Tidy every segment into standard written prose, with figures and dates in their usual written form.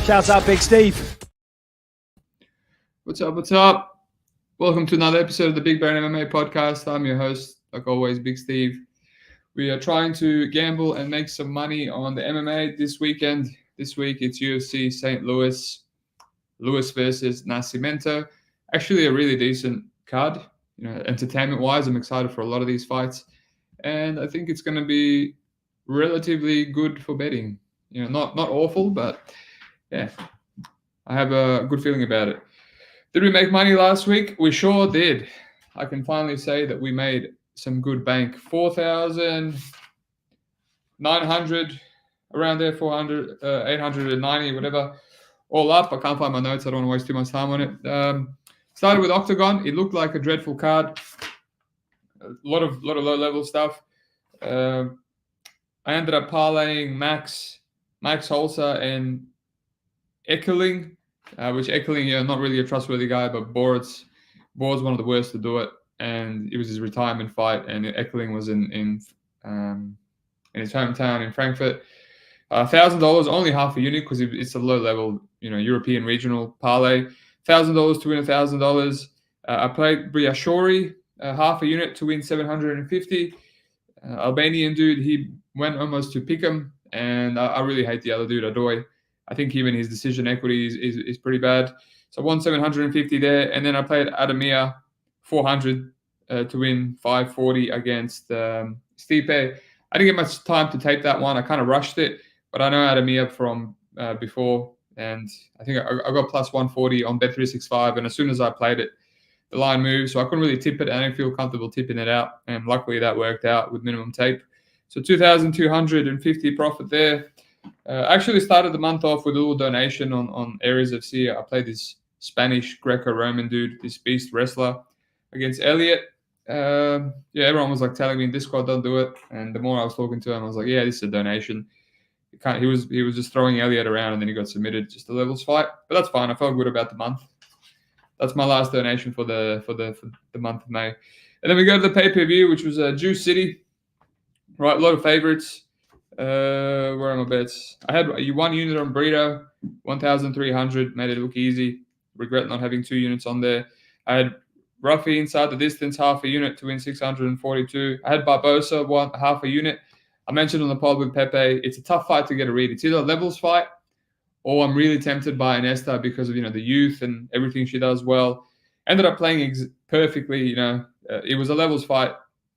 Shouts out BigSteve. What's up? What's up? Welcome to another episode of the Big Bear MMA podcast. I'm your host, like always, BigSteve. We are trying to gamble and make some money on the MMA this weekend. This week it's UFC St. Louis. Lewis versus Nascimento. Actually a really decent card. Entertainment-wise, I'm excited for a lot of these fights. And I think it's going to be relatively good for betting. Not awful, but yeah, I have a good feeling about it. Did we make money last week? We sure did. I can finally say that we made some good bank. 4,900, around there, 400, 890, whatever. All up. I can't find my notes. I don't want to waste too much time on it. Started with Octagon. It looked like a dreadful card. A lot of low-level stuff. I ended up parlaying Max Holzer and Ekeling, which Ekeling, not really a trustworthy guy, but Board's one of the worst to do it, and it was his retirement fight, and Ekeling was in his hometown in Frankfurt. $1,000, only half a unit because it's a low-level, European regional parlay. $1,000 to win $1,000. I played Briashori, half a unit to win 750. Albanian dude, he went almost to pick him, and I really hate the other dude, Adoy. I think even his decision equity is pretty bad. So I won 750 there, and then I played Adamir 400 to win 540 against Stipe. I didn't get much time to tape that one. I kind of rushed it, but I know Adamir from before, and I think I got plus 140 on Bet365, and as soon as I played it, the line moved, so I couldn't really tip it. I didn't feel comfortable tipping it out, and luckily that worked out with minimum tape. So 2,250 profit there. Actually started the month off with a little donation on Aries FC. I played this Spanish Greco-Roman dude, this beast wrestler, against Elliot. Everyone was like telling me in Discord, don't do it. And the more I was talking to him, I was like, yeah, this is a donation. He was just throwing Elliot around, and then he got submitted, just a levels fight. But that's fine. I felt good about the month. That's my last donation for the month of May. And then we go to the pay-per-view, which was Juice City. Right, a lot of favorites. Where are my bets? I had one unit on Burrito, 1,300, made it look easy. Regret not having 2 units on there. I had Ruffy inside the distance, half a unit to win 642. I had Barbosa, half a unit. I mentioned on the pod with Pepe, it's a tough fight to get a read. It's either a levels fight, or I'm really tempted by Esta because of the youth and everything she does well. Ended up playing perfectly. It was a levels fight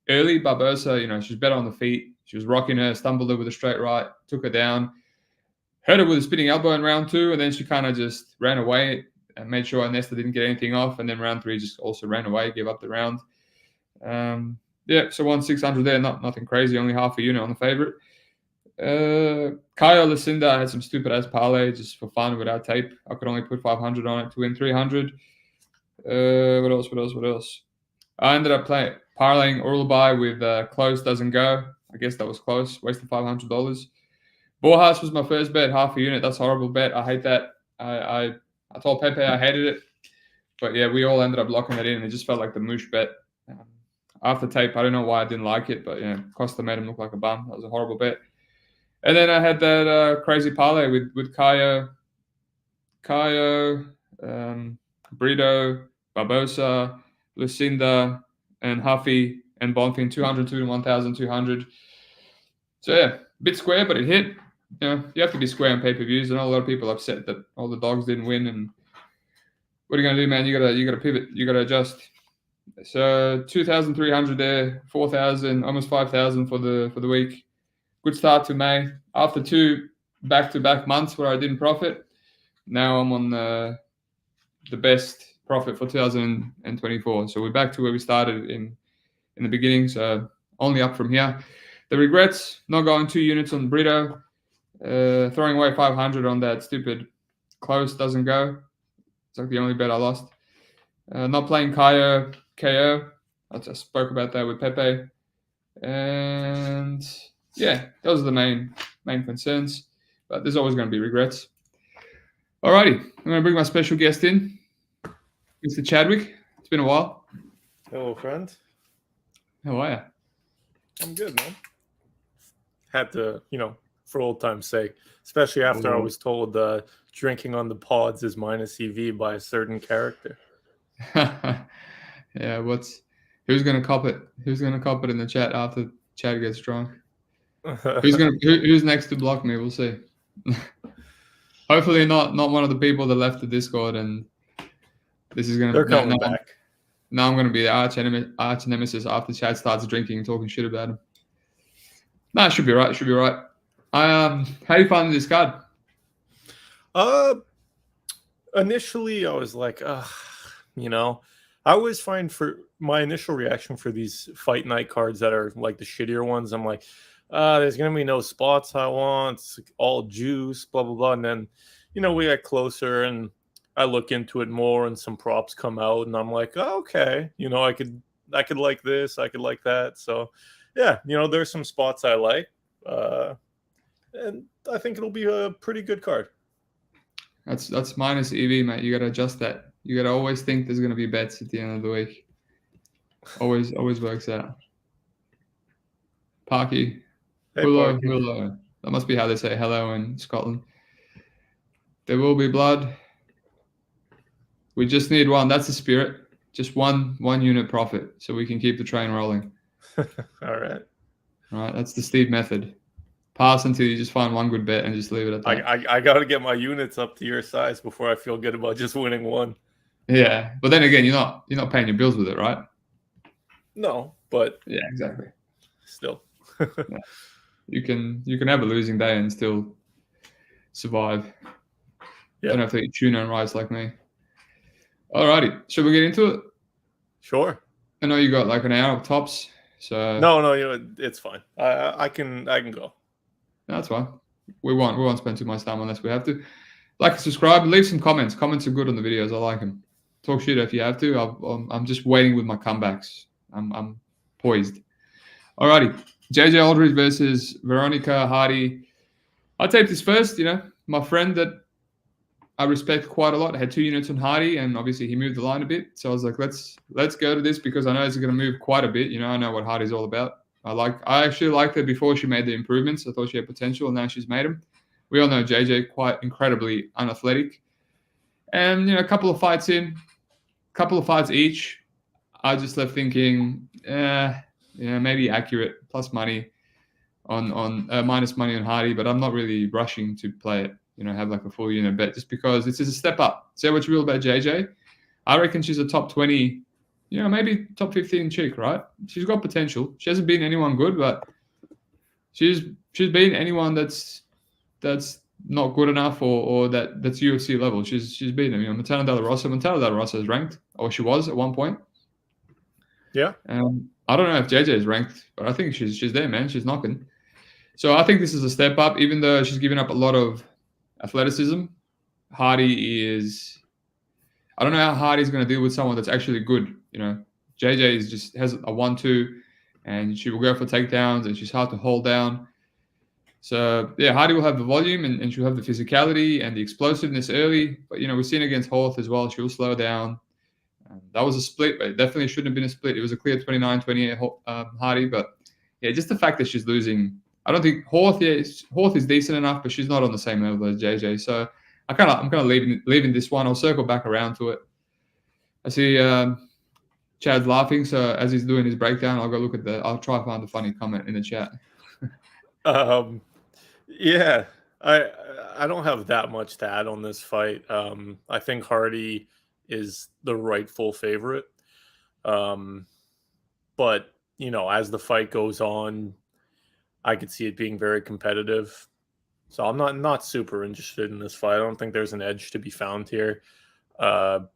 early. Barbosa, she's better on the feet. She was rocking her, stumbled her with a straight right, took her down, hurt her with a spinning elbow in round 2, and then she kind of just ran away and made sure Nesta didn't get anything off. And then round 3 just also ran away, gave up the round. So won 600 there, nothing crazy, only half a unit on the favorite. Kaya Lucinda had some stupid ass parlay just for fun without tape. I could only put 500 on it to win 300. What else? I ended up parlaying Uralbai with close doesn't go. I guess that was close. Wasted $500. Borjas was my first bet, half a unit. That's a horrible bet. I hate that. I told Pepe I hated it. But yeah, we all ended up locking it in. It just felt like the moosh bet. After tape, I don't know why I didn't like it, but Costa made him look like a bum. That was a horrible bet. And then I had that crazy parlay with Caio, Brito, Barbosa, Lucinda, and Huffy and Bonfim, 202 to 1,200. So yeah, a bit square, but it hit. You have to be square on pay-per-views. I know a lot of people are upset that all the dogs didn't win. And what are you gonna do, man? You gotta pivot. You gotta adjust. So 2,300 there, 4,000, almost 5,000 for the week. Good start to May. After 2 back-to-back months where I didn't profit, now I'm on the best profit for 2024. So we're back to where we started in the beginning. So only up from here. The regrets, not going 2 units on Brito, throwing away 500 on that stupid close doesn't go. It's like the only bet I lost. Not playing KO. I just spoke about that with Pepe. And yeah, those are the main concerns. But there's always going to be regrets. Alrighty, I'm going to bring my special guest in, Mr. Chadwick. It's been a while. Hello, friend. How are you? I'm good, man. Had to, for old time's sake, especially after I Ooh. was told drinking on the pods is minus EV by a certain character. Yeah, who's gonna cop it? Who's gonna cop it in the chat after Chad gets drunk? Who's next to block me? We'll see. Hopefully not one of the people that left the Discord, and this is gonna. They're coming back. Now I'm gonna be the arch nemesis after Chad starts drinking and talking shit about him. No, it should be right. It should be right. How do you find this card? Initially I was like, you know, I always find for my initial reaction for these fight night cards that are like the shittier ones, I'm like, there's gonna be no spots I want, it's all juice, blah blah blah. And then, you know, we get closer and I look into it more and some props come out and I'm like, oh, okay, you know, I could like this, I could like that. So yeah, you know, there's some spots I like. And I think it'll be a pretty good card. That's minus EV, mate. You gotta adjust that. You gotta always think there's gonna be bets at the end of the week. Always works out. Parky. Hey, Hello, Parky. hello. That must be how they say hello in Scotland. There will be blood. We just need one. That's the spirit. Just one unit profit, so we can keep the train rolling. All right. All right. That's the Steve method. Pass until you just find one good bet and just leave it at that. I got to get my units up to your size before I feel good about just winning one. Yeah, but then again, you're not paying your bills with it, right? No, but yeah, exactly. Still, yeah. You can have a losing day and still survive. Yeah. Don't have to eat tuna and rice like me. Alrighty, should we get into it? Sure. I know you got like an hour of tops, so no, you know, it's fine. I can go. No, that's fine. We won't spend too much time unless we have to. Like and subscribe, leave some comments. Comments are good on the videos. I like them. Talk shit if you have to. I'm just waiting with my comebacks. I'm poised. Alrighty, JJ Aldrich versus Veronica Hardy. I'll take this first. You know, my friend that I respect quite a lot had 2 units on Hardy, and obviously he moved the line a bit. So I was like, let's go to this because I know it's going to move quite a bit. You know, I know what Hardy's all about. I actually liked her before she made the improvements. I thought she had potential, and now she's made them. We all know JJ quite incredibly unathletic, and you know, a couple of fights each, I just left thinking, maybe accurate plus money on minus money on Hardy, but I'm not really rushing to play it. You know, have like a full unit bet just because this is a step up. Say what you will about JJ. I reckon she's a top 20, you know, maybe top 15 chick, right? She's got potential. She hasn't beaten anyone good, but she's beaten anyone that's not good enough or that's UFC level. She's beaten them. You know, Montana De La Rosa is ranked, or she was at one point. Yeah. I don't know if JJ is ranked, but I think she's there, man. She's knocking. So I think this is a step up, even though she's given up a lot of athleticism. Hardy is, I don't know how Hardy's going to deal with someone that's actually good. You know, JJ has a 1-2, and she will go for takedowns, and she's hard to hold down. So yeah, Hardy will have the volume, and she'll have the physicality and the explosiveness early. But you know, we've seen against Horth as well. She'll slow down. That was a split, but it definitely shouldn't have been a split. It was a clear 29-28 Hardy, but yeah, just the fact that she's losing. I don't think Horth is decent enough, but she's not on the same level as JJ. So I'm kind of leaving this one. I'll circle back around to it. I see Chad's laughing, so as he's doing his breakdown, I'll try to find a funny comment in the chat. Yeah, I don't have that much to add on this fight. I think Hardy is the rightful favorite. But you know, as the fight goes on, I could see it being very competitive. So I'm not super interested in this fight. I don't think there's an edge to be found here. If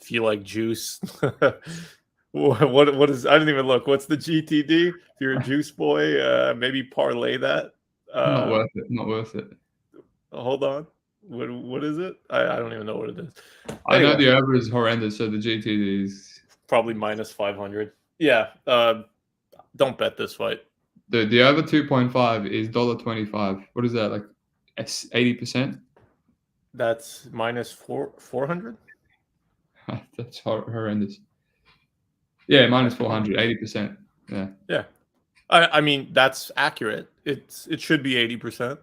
you like juice, what is? I didn't even look. What's the GTD? If you're a juice boy, maybe parlay that. Not worth it. Hold on. What is it? I don't even know what it is. I know the over is horrendous, so the GTD is probably minus 500. Yeah. Don't bet this fight. The over 2.5 is $1.25. What is that, like 80%? That's minus 400. That's horrendous. Yeah, minus 400, 80%. Yeah. Yeah. I mean, that's accurate. It should be 80%.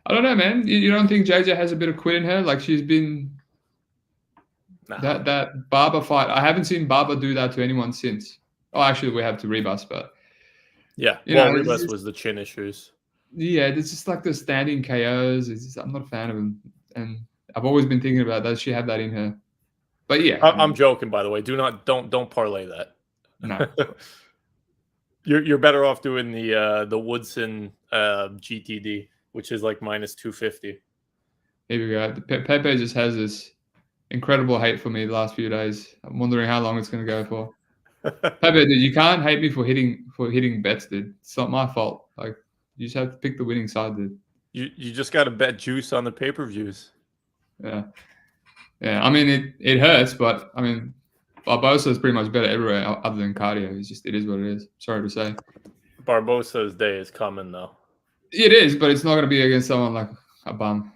I don't know, man. You don't think JJ has a bit of quit in her? Like she's been that Barber fight. I haven't seen Barber do that to anyone since. Oh, actually, we have to Rebus, but yeah. Rebus was the chin issues. Yeah, it's just like the standing KOs. I'm not a fan of them, and I've always been thinking about does she have that in her? But yeah, I'm joking, by the way. Don't parlay that. No. You're better off doing the Woodson GTD, which is like minus 250. Here we go. Pepe just has this incredible hate for me the last few days. I'm wondering how long it's going to go for. Pepe, dude, you can't hate me for hitting bets, dude. It's not my fault. Like you just have to pick the winning side, dude. You just got to bet juice on the pay-per-views. Yeah. I mean, it hurts, but I mean, Barbosa is pretty much better everywhere other than cardio. It is what it is. Sorry to say. Barbosa's day is coming, though. It is, but it's not going to be against someone like a bum.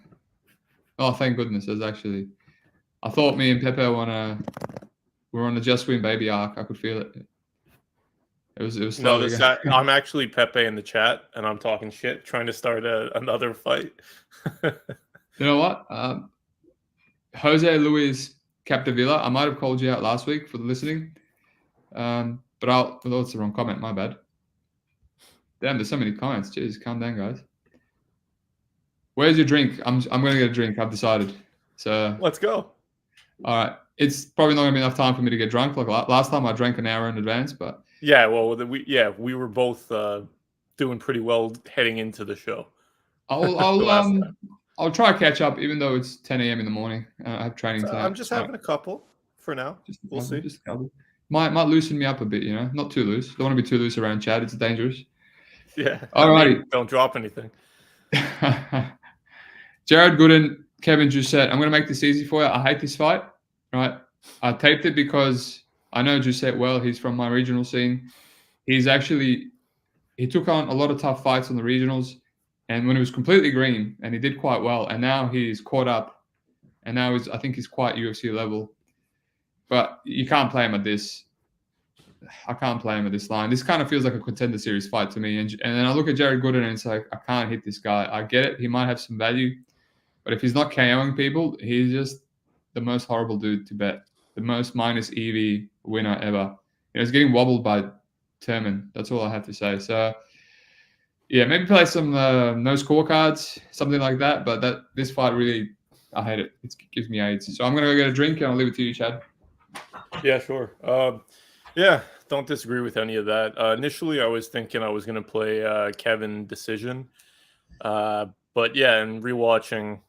Oh, thank goodness. I thought me and Pepe were on a just win baby arc. I could feel it. It was no. I'm actually Pepe in the chat, and I'm talking shit, trying to start another fight. You know what? Jose Luis Capdevila. I might have called you out last week for the listening, but that's the wrong comment. My bad. Damn, there's so many comments. Jeez, calm down, guys. Where's your drink? I'm going to get a drink. I've decided. So let's go. All right. It's probably not going to be enough time for me to get drunk. Like last time, I drank an hour in advance, but yeah. Well, we were both doing pretty well heading into the show. I'll try to catch up, even though it's 10 a.m. in the morning. I have training tonight. I'm just having a couple for now. We'll see. Just a couple. Might loosen me up a bit, you know. Not too loose. Don't want to be too loose around Chad. It's dangerous. Yeah. Alrighty. Don't drop anything. Jared Gooden, Kevin Jousset. I'm going to make this easy for you. I hate this fight. Right. I taped it because I know Jousset well. He's from my regional scene. He took on a lot of tough fights on the regionals. And when he was completely green, and he did quite well, and now he's caught up, and now I think he's quite UFC level. But you can't play him at this. I can't play him at this line. This kind of feels like a contender series fight to me. And then I look at Jared Gooden, and it's like, I can't hit this guy. I get it. He might have some value. But if he's not KOing people, he's just the most horrible dude to bet. The most minus EV winner ever. He's getting wobbled by Terman. That's all I have to say. So, yeah, maybe play some no scorecards, something like that. But this fight really, I hate it. It gives me AIDS. So I'm going to go get a drink, and I'll leave it to you, Chad. Yeah, sure. Yeah, don't disagree with any of that. Initially, I was thinking I was going to play Kevin decision. But, yeah, and rewatching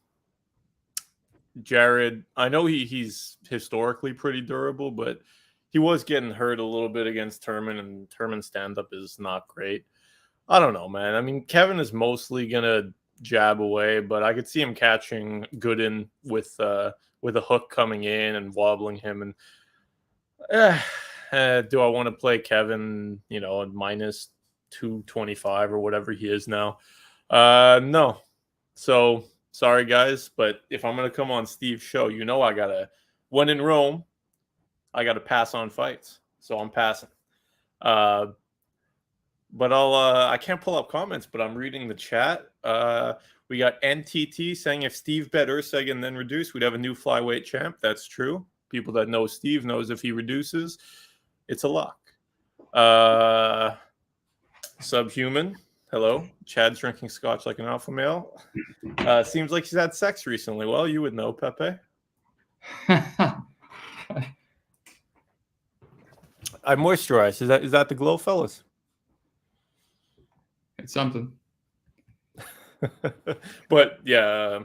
Jared, I know he's historically pretty durable, but he was getting hurt a little bit against Terman, and Terman's stand-up is not great. I don't know, man. I mean, Kevin is mostly going to jab away, but I could see him catching Gooden with a hook coming in and wobbling him. And do I want to play Kevin, at minus 225 or whatever he is now? No. So sorry, guys, but if I'm going to come on Steve's show, when in Rome, I got to pass on fights. So I'm passing. But I can't pull up comments, but I'm reading the chat. We got NTT saying if Steve bet Urseg and then reduce, we'd have a new flyweight champ. That's true. People that know Steve knows if he reduces, it's a lock. Subhuman. Hello. Chad's drinking scotch like an alpha male. Seems like he's had sex recently. Well, you would know, Pepe. I moisturized. Is that the glow, fellas? It's something. But yeah,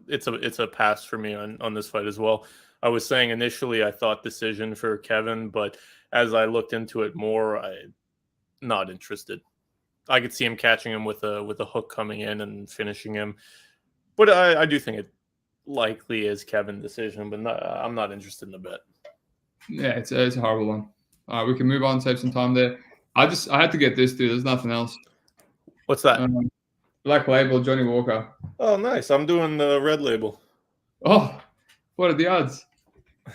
it's a pass for me on this fight as well. I was saying initially I thought decision for Kevin, but as I looked into it more, I'm not interested. I could see him catching him with a hook coming in and finishing him, but I do think it likely is Kevin decision, but I'm not interested in the bet. Yeah, it's a horrible one. All right, we can move on, save some time there. I had to get this, dude. There's nothing else. What's that? Black Label, Johnny Walker. Oh, nice. I'm doing the red label. Oh, what are the odds?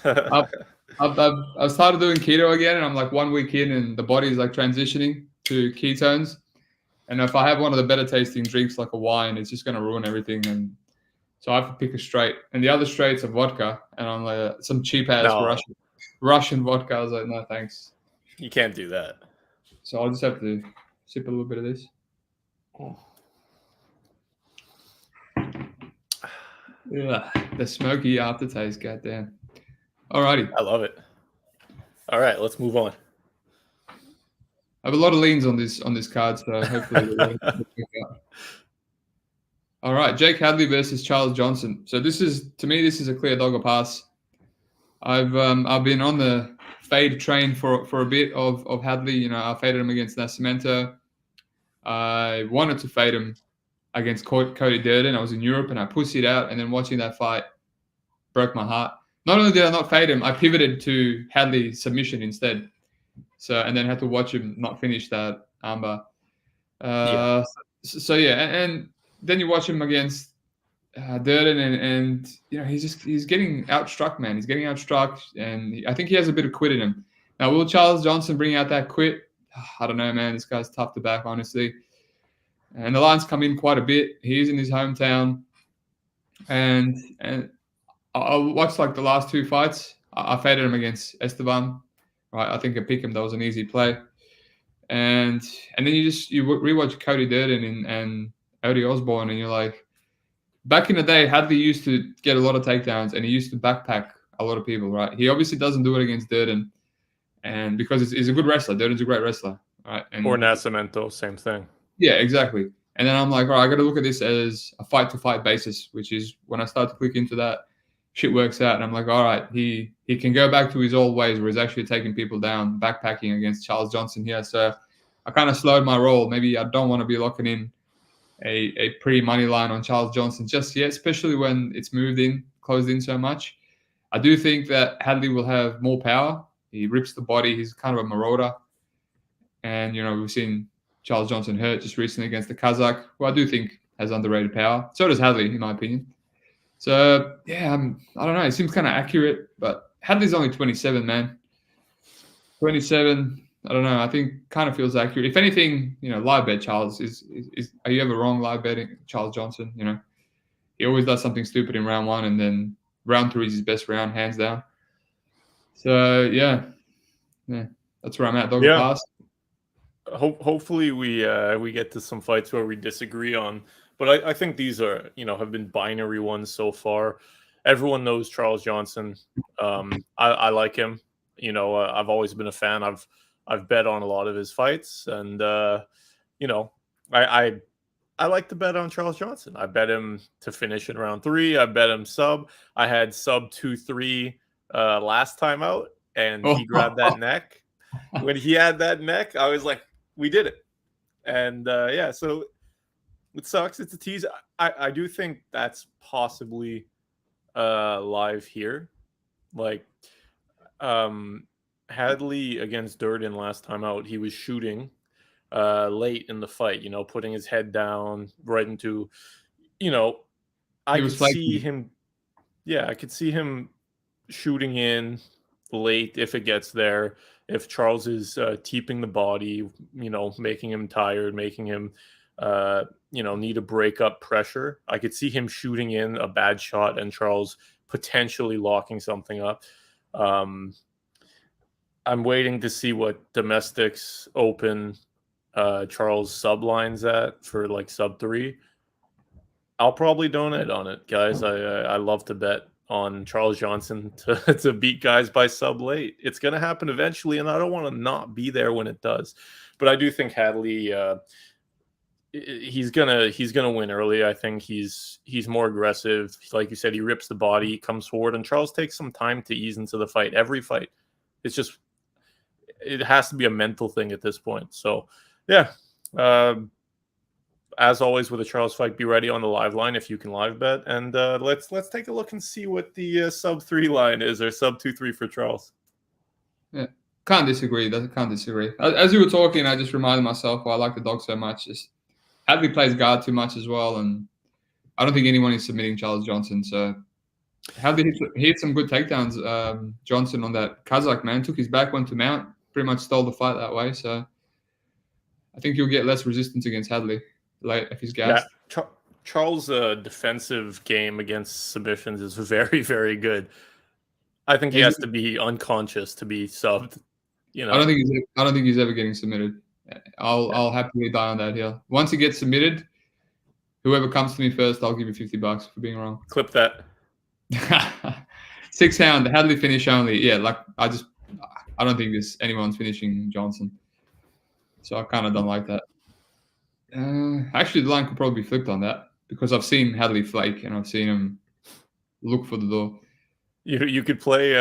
I've started doing keto again, and I'm like 1 week in, and the body's like transitioning. to ketones. And if I have one of the better tasting drinks like a wine, it's just going to ruin everything. And so I have to pick a straight. And the other straight's a vodka. And I'm like, some cheap-ass Russian vodka. I was like, no, thanks. You can't do that. So I'll just have to sip a little bit of this. Yeah, the smoky aftertaste, goddamn. Alrighty. I love it. All right, let's move on. I have a lot of leans on this card, so hopefully it'll work out. All right, Jake Hadley versus Charles Johnson. So this is a clear dog or pass. I've been on the fade train for a bit of Hadley. You know, I faded him against Nascimento. I wanted to fade him against Cody Durden. I was in Europe and I pussied out, and then watching that fight broke my heart. Not only did I not fade him, I pivoted to Hadley submission instead. So, and then had to watch him not finish that armbar. So yeah, and then you watch him against Durden, and you know he's getting outstruck, man. He's getting outstruck, and I think he has a bit of quit in him. Now, will Charles Johnson bring out that quit? I don't know, man. This guy's tough to back, honestly. And the lines come in quite a bit. He's in his hometown, and I watched like the last two fights. I faded him against Esteban. Right, I think I picked him. That was an easy play. And then you rewatch Cody Durden and Odie Osborne, and you're like, back in the day, Hadley used to get a lot of takedowns, and he used to backpack a lot of people. Right, he obviously doesn't do it against Durden, and because he's a good wrestler. Durden's a great wrestler. Right, or Nascimento, same thing. Yeah, exactly. And then I'm like, all right, I got to look at this as a fight-to-fight basis, which is when I start to click into that, shit works out. And I'm like, all right, he can go back to his old ways where he's actually taking people down, backpacking against Charles Johnson here. So I kind of slowed my roll. Maybe I don't want to be locking in a pre-money line on Charles Johnson just yet, especially when it's closed in so much. I do think that Hadley will have more power. He rips the body. He's kind of a marauder. And, you know, we've seen Charles Johnson hurt just recently against the Kazakh, who I do think has underrated power. So does Hadley, in my opinion. So, yeah, I don't know. It seems kind of accurate, but Hadley's only 27, man. 27, I don't know. I think kind of feels accurate. If anything, you know, live bet Charles are you ever wrong live betting Charles Johnson? You know, he always does something stupid in round one, and then round three is his best round, hands down. So, yeah, that's where I'm at. Dog pass. Hopefully we get to some fights where we disagree on, but I think these are, you know, have been binary ones so far. Everyone knows Charles Johnson. I like him. You know, I've always been a fan. I've bet on a lot of his fights, and you know, I like to bet on Charles Johnson. I bet him to finish in round 3. I bet him sub. I had sub 2-3 last time out, and he grabbed that neck. When he had that neck, I was like, we did it. And yeah, so it sucks. It's a tease. I do think that's possibly live here. Like Hadley against Durden last time out, he was shooting late in the fight, you know, putting his head down right into, you know, I could see him. Yeah, I could see him shooting in late if it gets there. If Charles is keeping the body, you know, making him tired, making him, you know, need to break up pressure, I could see him shooting in a bad shot and Charles potentially locking something up. I'm waiting to see what domestics open Charles sublines at for like sub 3. I'll probably donate on it, guys. I love to bet on Charles Johnson to beat guys by sub late. It's going to happen eventually, and I don't want to not be there when it does. But I do think Hadley, he's gonna win early. I think he's more aggressive. Like you said, he rips the body, comes forward, and Charles takes some time to ease into the fight. Every fight, it has to be a mental thing at this point. So, yeah. As always with a Charles fight, be ready on the live line if you can live bet, and let's take a look and see what the sub 3 line is, or sub 2-3 for Charles. Yeah, can't disagree. Can't disagree. As you were talking, I just reminded myself why I like the dog so much. Just Hadley plays guard too much as well, and I don't think anyone is submitting Charles Johnson. So Hadley hit some good takedowns. Johnson on that Kazakh, man, took his back, went to mount, pretty much stole the fight that way. So I think he'll get less resistance against Hadley late if he's gassed. Yeah, Charles' defensive game against submissions is very, very good. I think he has to be unconscious to be subbed. You know, I don't think he's ever getting submitted. I'll happily die on that hill. Once he gets submitted, whoever comes to me first, I'll give you $50 for being wrong. Clip that. 6 hound, Hadley finish only. Yeah, like I don't think anyone's finishing Johnson. So I kind of don't like that. Actually, the line could probably be flipped on that because I've seen Hadley flake and I've seen him look for the door. You could play.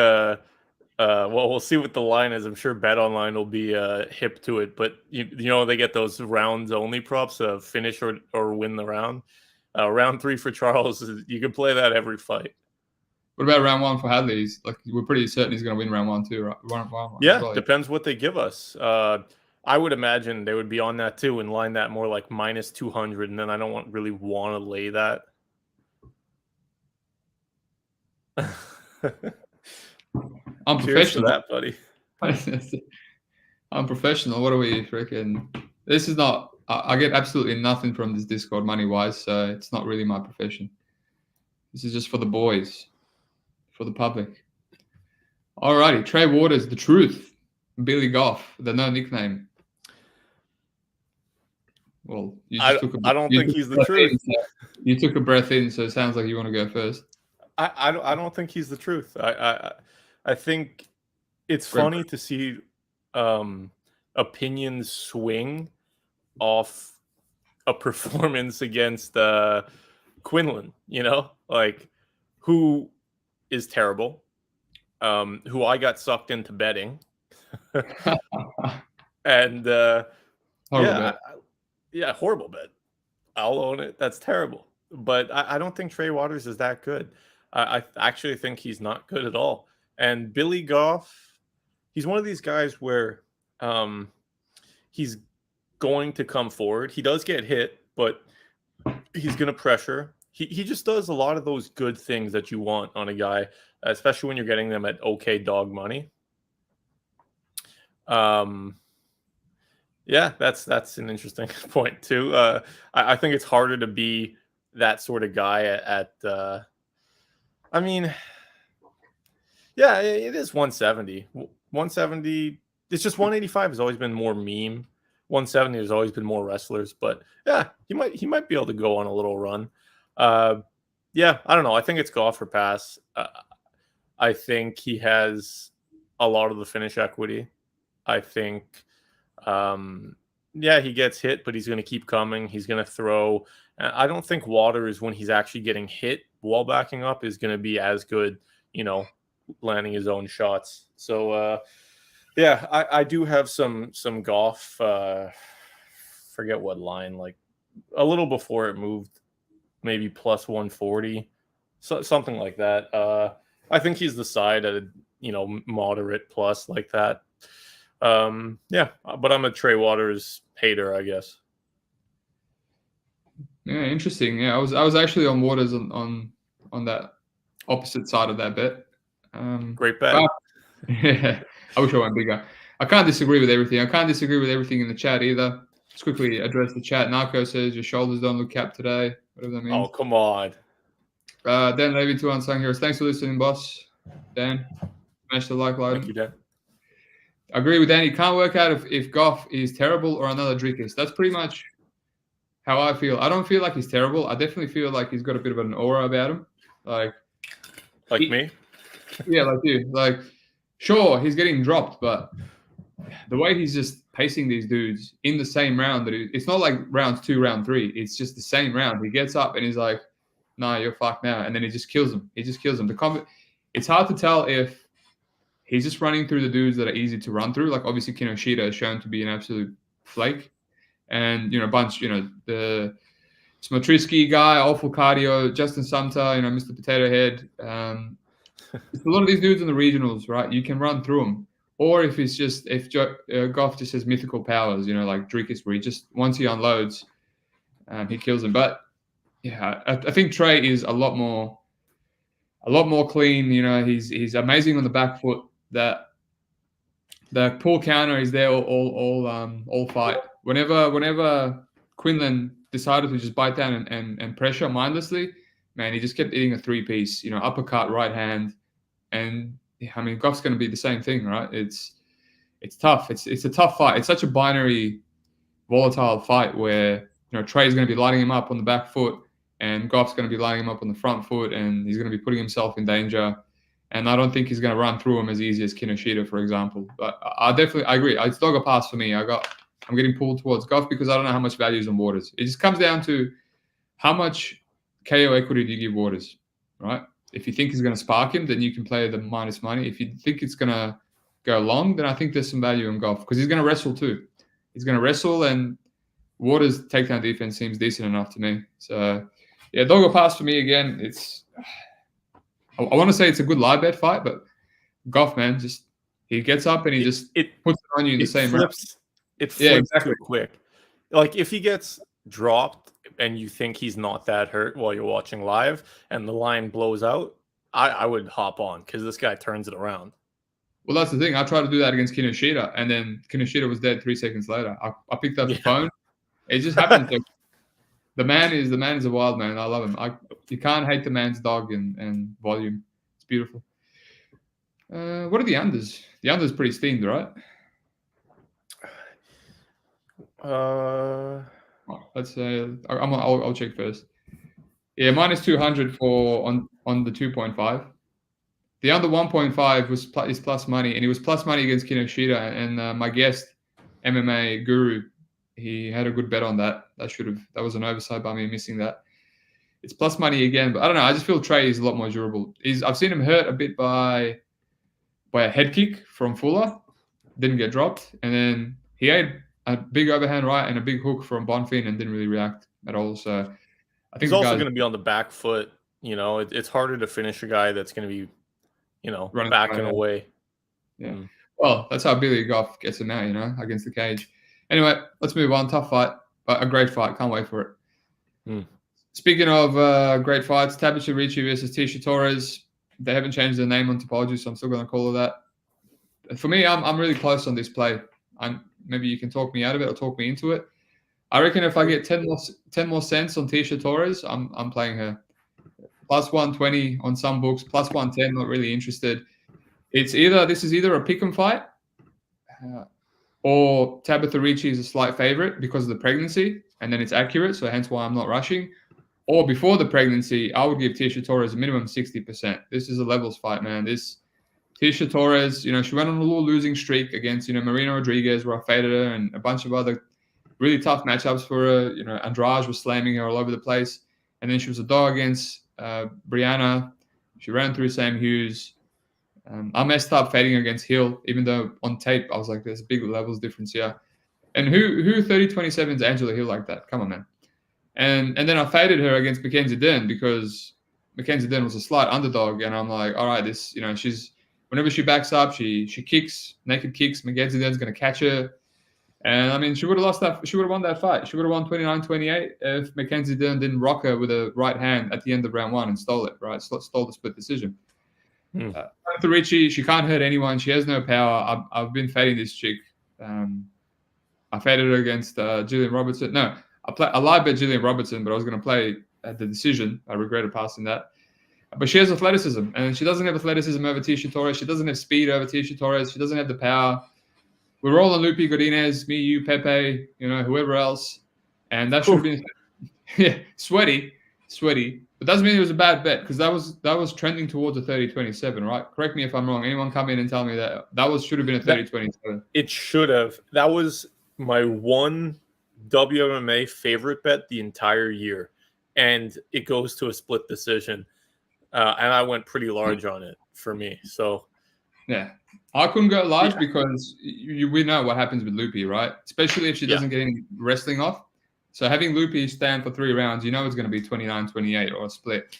Well, we'll see what the line is. I'm sure Bet Online will be hip to it, but you know they get those rounds only props, finish or win the round. Round 3 for Charles, you can play that every fight. What about round 1 for Hadley? Like we're pretty certain he's going to win round 1 too, right? Round one, yeah, well, depends what they give us. I would imagine they would be on that too and line that more like minus 200, and then I don't really want to lay that. I'm professional. Cheers to that, buddy. I'm professional. What are we freaking? This is not. I get absolutely nothing from this Discord money-wise, so it's not really my profession. This is just for the boys, for the public. Alrighty, Trey Waters, the truth. Billy Goff, the no nickname. Well, I don't think he's the truth. You took a breath in, so it sounds like you want to go first. I don't think he's the truth. I think it's funny to see opinions swing off a performance against Quinlan, you know, like who is terrible, who I got sucked into betting. And horrible bet. I'll own it. That's terrible. But I don't think Trey Waters is that good. I actually think he's not good at all. And Billy Goff, he's one of these guys where he's going to come forward. He does get hit, but he's going to pressure. He just does a lot of those good things that you want on a guy, especially when you're getting them at okay dog money. Yeah, that's an interesting point too. I think it's harder to be that sort of guy at I mean, yeah, it is 170. 170, it's just 185 has always been more meme. 170 has always been more wrestlers, but yeah, he might be able to go on a little run. Yeah, I don't know. I think it's Goff or pass. I think he has a lot of the finish equity. I think he gets hit, but he's going to keep coming. He's going to throw. I don't think Waters, when he's actually getting hit while backing up, is going to be as good, you know, landing his own shots. So, I do have some Goff. Forget what line, like a little before it moved, maybe plus 140, so something like that. I think he's the side at a moderate plus like that. But I'm a Trey Waters hater, I guess. Yeah, interesting. Yeah, I was actually on Waters on that opposite side of that bet. Great bet. Yeah, I wish I went bigger. I can't disagree with everything. I can't disagree with everything in the chat either. Just quickly address the chat. Narco says your shoulders don't look capped today. Whatever that means. Oh, come on. Dan Levy, 2 unsung heroes. Thanks for listening, boss. Dan, smash the like button. Thank you, Dan. I agree with Danny. Can't work out if Goff is terrible or another Drickus. That's pretty much how I feel. I don't feel like he's terrible. I definitely feel like he's got a bit of an aura about him. Like me? Yeah, like you. Like, sure, he's getting dropped, but the way he's just pacing these dudes in the same round, it's not like round 2, round 3. It's just the same round. He gets up and he's like, "Nah, you're fucked now," and then he just kills him. It's hard to tell if he's just running through the dudes that are easy to run through. Like obviously Kinoshita is shown to be an absolute flake, and the Smotrisky guy, awful cardio, Justin Sumter, Mr. Potato Head. It's a lot of these dudes in the regionals, right? You can run through them. Or if Goff just has mythical powers, like Drickus, where he just, once he unloads, he kills him. But yeah, I think Trey is a lot more clean. He's amazing on the back foot. That the pull counter is there all fight. whenever Quinlan decided to just bite down and pressure mindlessly, man, he just kept eating a 3-piece, uppercut, right hand. And I mean, Goff's going to be the same thing, right? It's tough. It's a tough fight. It's such a binary, volatile fight where, Trey's going to be lighting him up on the back foot and Goff's going to be lighting him up on the front foot, and he's going to be putting himself in danger. And I don't think he's going to run through him as easy as Kinoshita, for example. But I agree. It's dog a pass for me. I'm getting pulled towards Goff because I don't know how much value is on Waters. It just comes down to how much KO equity do you give Waters, right? If you think he's going to spark him, then you can play the minus money. If you think it's going to go long, then I think there's some value in Goff because he's going to wrestle too. He's going to wrestle, and Waters' takedown defense seems decent enough to me. So, yeah, dog or pass for me again. I want to say it's a good live bet fight, but Goff, man, just he gets up and he puts it on you in the same round. It flips too quick. Like if he gets dropped and you think he's not that hurt while you're watching live and the line blows out, I would hop on because this guy turns it around. Well, that's the thing. I tried to do that against Kinoshita, and then Kinoshita was dead 3 seconds later. I picked up the phone. It just happened. The man is a wild man. I love him. You can't hate the man's dog and volume. It's beautiful. What are the unders? The unders pretty steamed, right? Let's say I'll check first. Yeah, minus 200 on the 2.5. The under 1.5 is plus money, and he was plus money against Kinoshita. And my guest, MMA Guru, he had a good bet on that. That was an oversight by me missing that. It's plus money again, but I don't know. I just feel Trey is a lot more durable. I've seen him hurt a bit by a head kick from Fuller, didn't get dropped, and then he had a big overhand right and a big hook from Bonfim and didn't really react at all. So I think he's also going to be on the back foot. It's harder to finish a guy that's going to be, backing away. Yeah. Well, that's how Billy Goff gets him out, against the cage. Anyway, let's move on. Tough fight, but a great fight. Can't wait for it. Speaking of great fights, Tabatha Ricci versus Tecia Torres. They haven't changed their name on Topology, so I'm still going to call her that. For me, I'm really close on this play. Maybe you can talk me out of it or talk me into it. I reckon if I get 10 more cents on Tecia Torres, I'm playing her. Plus 120 on some books, plus 110, not really interested. This is either a pick 'em fight, or Tabatha Ricci is a slight favorite because of the pregnancy, and then it's accurate, so hence why I'm not rushing. Or before the pregnancy, I would give Tecia Torres a minimum 60%. This is a levels fight, man. This Tecia Torres, she went on a little losing streak against, Marina Rodriguez, where I faded her, and a bunch of other really tough matchups for her. Andrade was slamming her all over the place. And then she was a dog against Brianna. She ran through Sam Hughes. I messed up fading against Hill, even though on tape I was like, there's a big levels difference here. And who 30-27 is Angela Hill like that? Come on, man. And then I faded her against Mackenzie Dern because Mackenzie Dern was a slight underdog. And I'm like, all right, this, whenever she backs up, she kicks, naked kicks. Mackenzie Dern's going to catch her. And I mean, she would have won that fight. She would have won 29-28 if Mackenzie Dern didn't rock her with a right hand at the end of round 1 and stole it, right? Stole the split decision. Tabatha Ricci, she can't hurt anyone. She has no power. I've been fading this chick. I faded her against Gillian Robertson. No, I lied bet Gillian Robertson, but I was going to play at the decision. I regretted passing that. But she has athleticism, and she doesn't have athleticism over Tecia Torres. She doesn't have speed over Tecia Torres. She doesn't have the power. We're all on Lupi Godinez, me, you, Pepe, whoever else. And that should have been sweaty. But doesn't mean it was a bad bet because that was trending towards a 30-27, right? Correct me if I'm wrong. Anyone come in and tell me that should have been a 30-27. It should have. That was my one WMMA favorite bet the entire year. And it goes to a split decision. And I went pretty large on it for me. So yeah. I couldn't go large because we know what happens with Lupi, right? Especially if she doesn't get any wrestling off. So having Lupi stand for 3 rounds, it's going to be 29-28 or a split.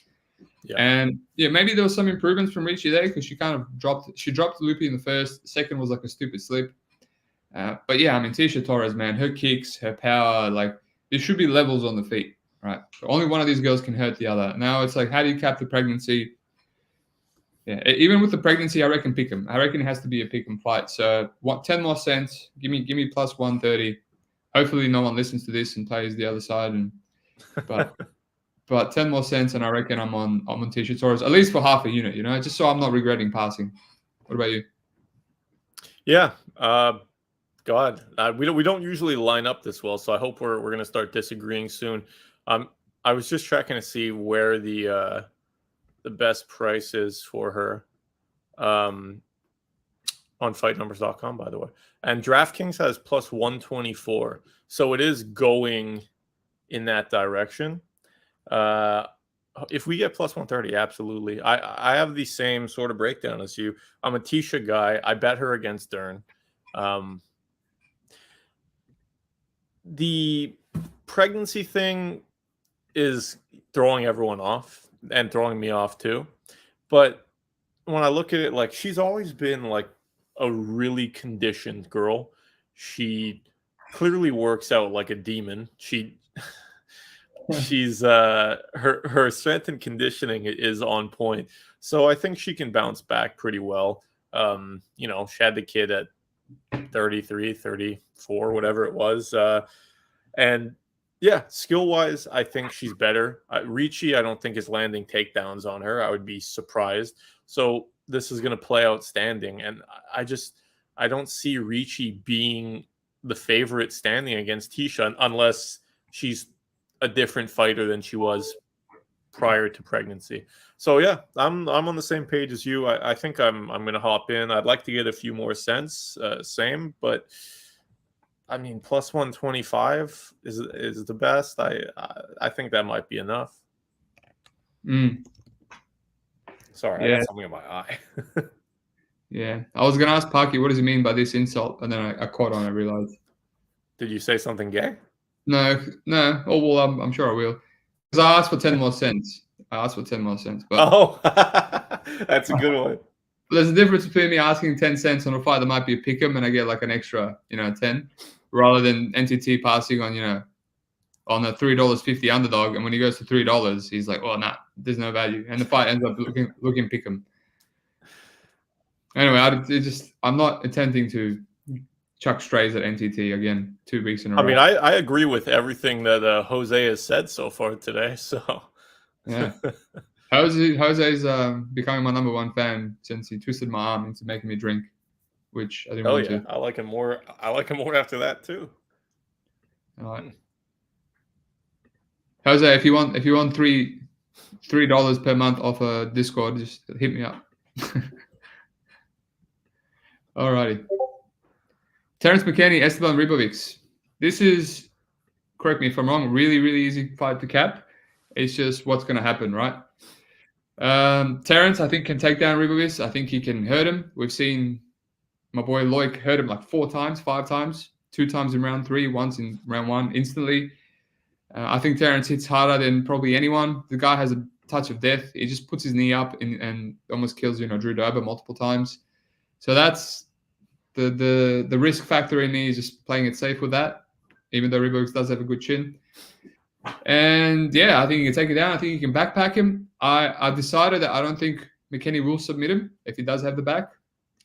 Yeah. And maybe there was some improvements from Ricci there because she kind of dropped Lupi in the first. The second was like a stupid slip. But yeah, I mean, Tecia Torres, man, her kicks, her power, like there should be levels on the feet, right? Only one of these girls can hurt the other. Now it's like, how do you cap the pregnancy? Yeah, even with the pregnancy, I reckon pick 'em. I reckon it has to be a pick 'em fight. So 10 more cents. Give me plus 130. hopefully no one listens to this and plays the other side. But 10 more cents, and I reckon I'm on Tecia Torres, at least for half a unit, just so I'm not regretting passing. What about you? Yeah. God, we don't usually line up this well, so I hope we're going to start disagreeing soon. I was just checking to see where the best price is for her on fightnumbers.com, by the way. And DraftKings has plus 124, so it is going in that direction. If we get plus 130, absolutely. I have the same sort of breakdown as you. I'm a Tecia guy. I bet her against Dern. The pregnancy thing is throwing everyone off and throwing me off too. But when I look at it, like, she's always been like a really conditioned girl. She clearly works out like a demon. She's her strength and conditioning is on point. So I think she can bounce back pretty well. She had the kid at 33, 34, whatever it was. And yeah, skill-wise, I think she's better. Ricci, I don't think is landing takedowns on her. I would be surprised. So this is going to play outstanding. And I don't see Ricci being the favorite standing against Tecia unless she's a different fighter than she was prior to pregnancy. So yeah, I'm on the same page as you. I think I'm going to hop in. I'd like to get a few more cents, same, but I mean, plus 125 is the best. I think that might be enough. Sorry, I got something in my eye. Yeah, I was gonna ask Parky, what does he mean by this insult, and then I caught on. I realized. Did you say something gay? No. Oh well, I'm sure I will. Because I asked for 10 more cents. But that's a good one. There's a difference between me asking 10 cents on a fight that might be a pick'em and I get like an extra, 10, rather than NTT passing on, on a $3.50 underdog, and when he goes to $3, he's like, "Oh, nah, there's no value," and the fight ends up looking pick'em. Anyway, I'm not intending to chuck strays at NTT again 2 weeks in a row. I mean, I agree with everything that Jose has said so far today. So yeah, Jose's becoming my number one fan since he twisted my arm into making me drink, which I didn't want to. I like him more. I like him more after that too. All right, Jose, if you want $3 per month off a Discord, just hit me up. Alrighty. Terrance McKinney, Esteban Ribovics. This is, correct me if I'm wrong, really, really easy fight to cap. It's just what's going to happen, right? Terrance, I think, can take down Ribovics. I think he can hurt him. We've seen my boy Loic hurt him like 4 times, 5 times, 2 times in round 3, once in round 1 instantly. I think Terrance hits harder than probably anyone. The guy has a touch of death. He just puts his knee up and almost kills, Drew Dober multiple times. So that's the risk factor in me, is just playing it safe with that, even though Ribovics does have a good chin. And yeah, I think he can take it down. I think he can backpack him. I decided that I don't think McKinney will submit him if he does have the back.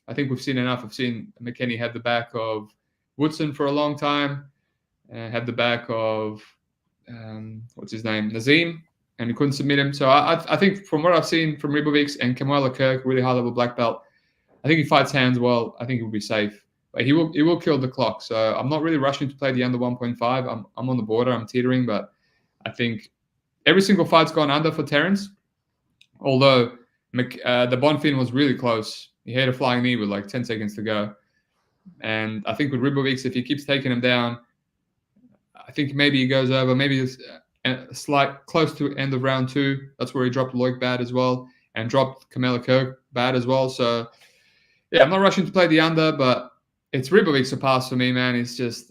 I think we've seen enough. I've seen McKinney have the back of Woodson for a long time, and have the back of what's his name, Nazim, and he couldn't submit him. So I think from what I've seen from Ribovics and Kamuela Kirk, really high level black belt, I think he fights hands well. I think he'll be safe, but he will kill the clock. So I'm not really rushing to play the under 1.5. I'm on the border. I'm teetering, but I think every single fight's gone under for Terrance. Although the Bonfim was really close. He had a flying knee with like 10 seconds to go. And I think with Ribovics, if he keeps taking him down, I think maybe he goes over. Maybe it's a slight close to end of round 2. That's where he dropped Loic bad as well, and dropped Kamuela Kirk bad as well. So yeah, I'm not rushing to play the under, but it's Ribovics a pass for me, man.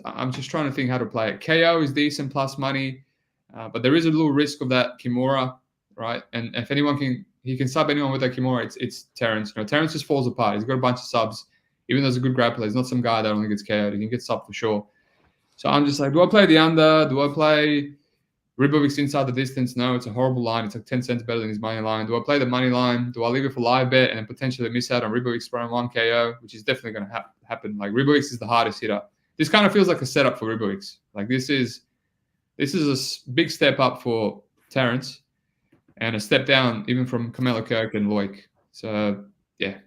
I'm just trying to think how to play it. KO is decent plus money, but there is a little risk of that Kimura, right? And if anyone can sub anyone with that Kimura, it's Terrance. Terrance just falls apart. He's got a bunch of subs. Even though he's a good grappler, he's not some guy that only gets KO'd. He can get sub for sure. So I'm just like, do I play the under? Do I play Ribovics inside the distance? No, it's a horrible line. It's like 10 cents better than his money line. Do I play the money line? Do I leave it for live bet and then potentially miss out on Ribovics round 1 KO, which is definitely going to happen. Like, Ribovics is the hardest hitter. this kind of feels like a setup for Ribovics. Like this is a big step up for Terrance and a step down even from Camelo Kirk and Loic. So yeah,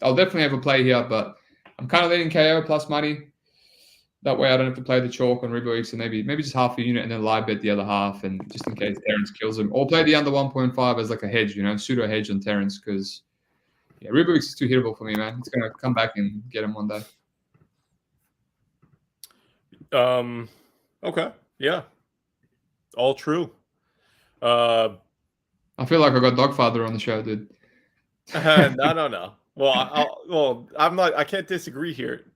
I'll definitely have a play here, but I'm kind of leaning KO plus money. That way I don't have to play the chalk on Ribovics and maybe just half a unit and then live bet the other half, and just in case Terrance kills him. Or play the under 1.5 as like a hedge, pseudo hedge on Terrance, because Ribovics is too hittable for me, man. It's going to come back and get him one day. Okay. Yeah. All true. I feel like I got Dogfather on the show, dude. No. Well, I can't disagree here.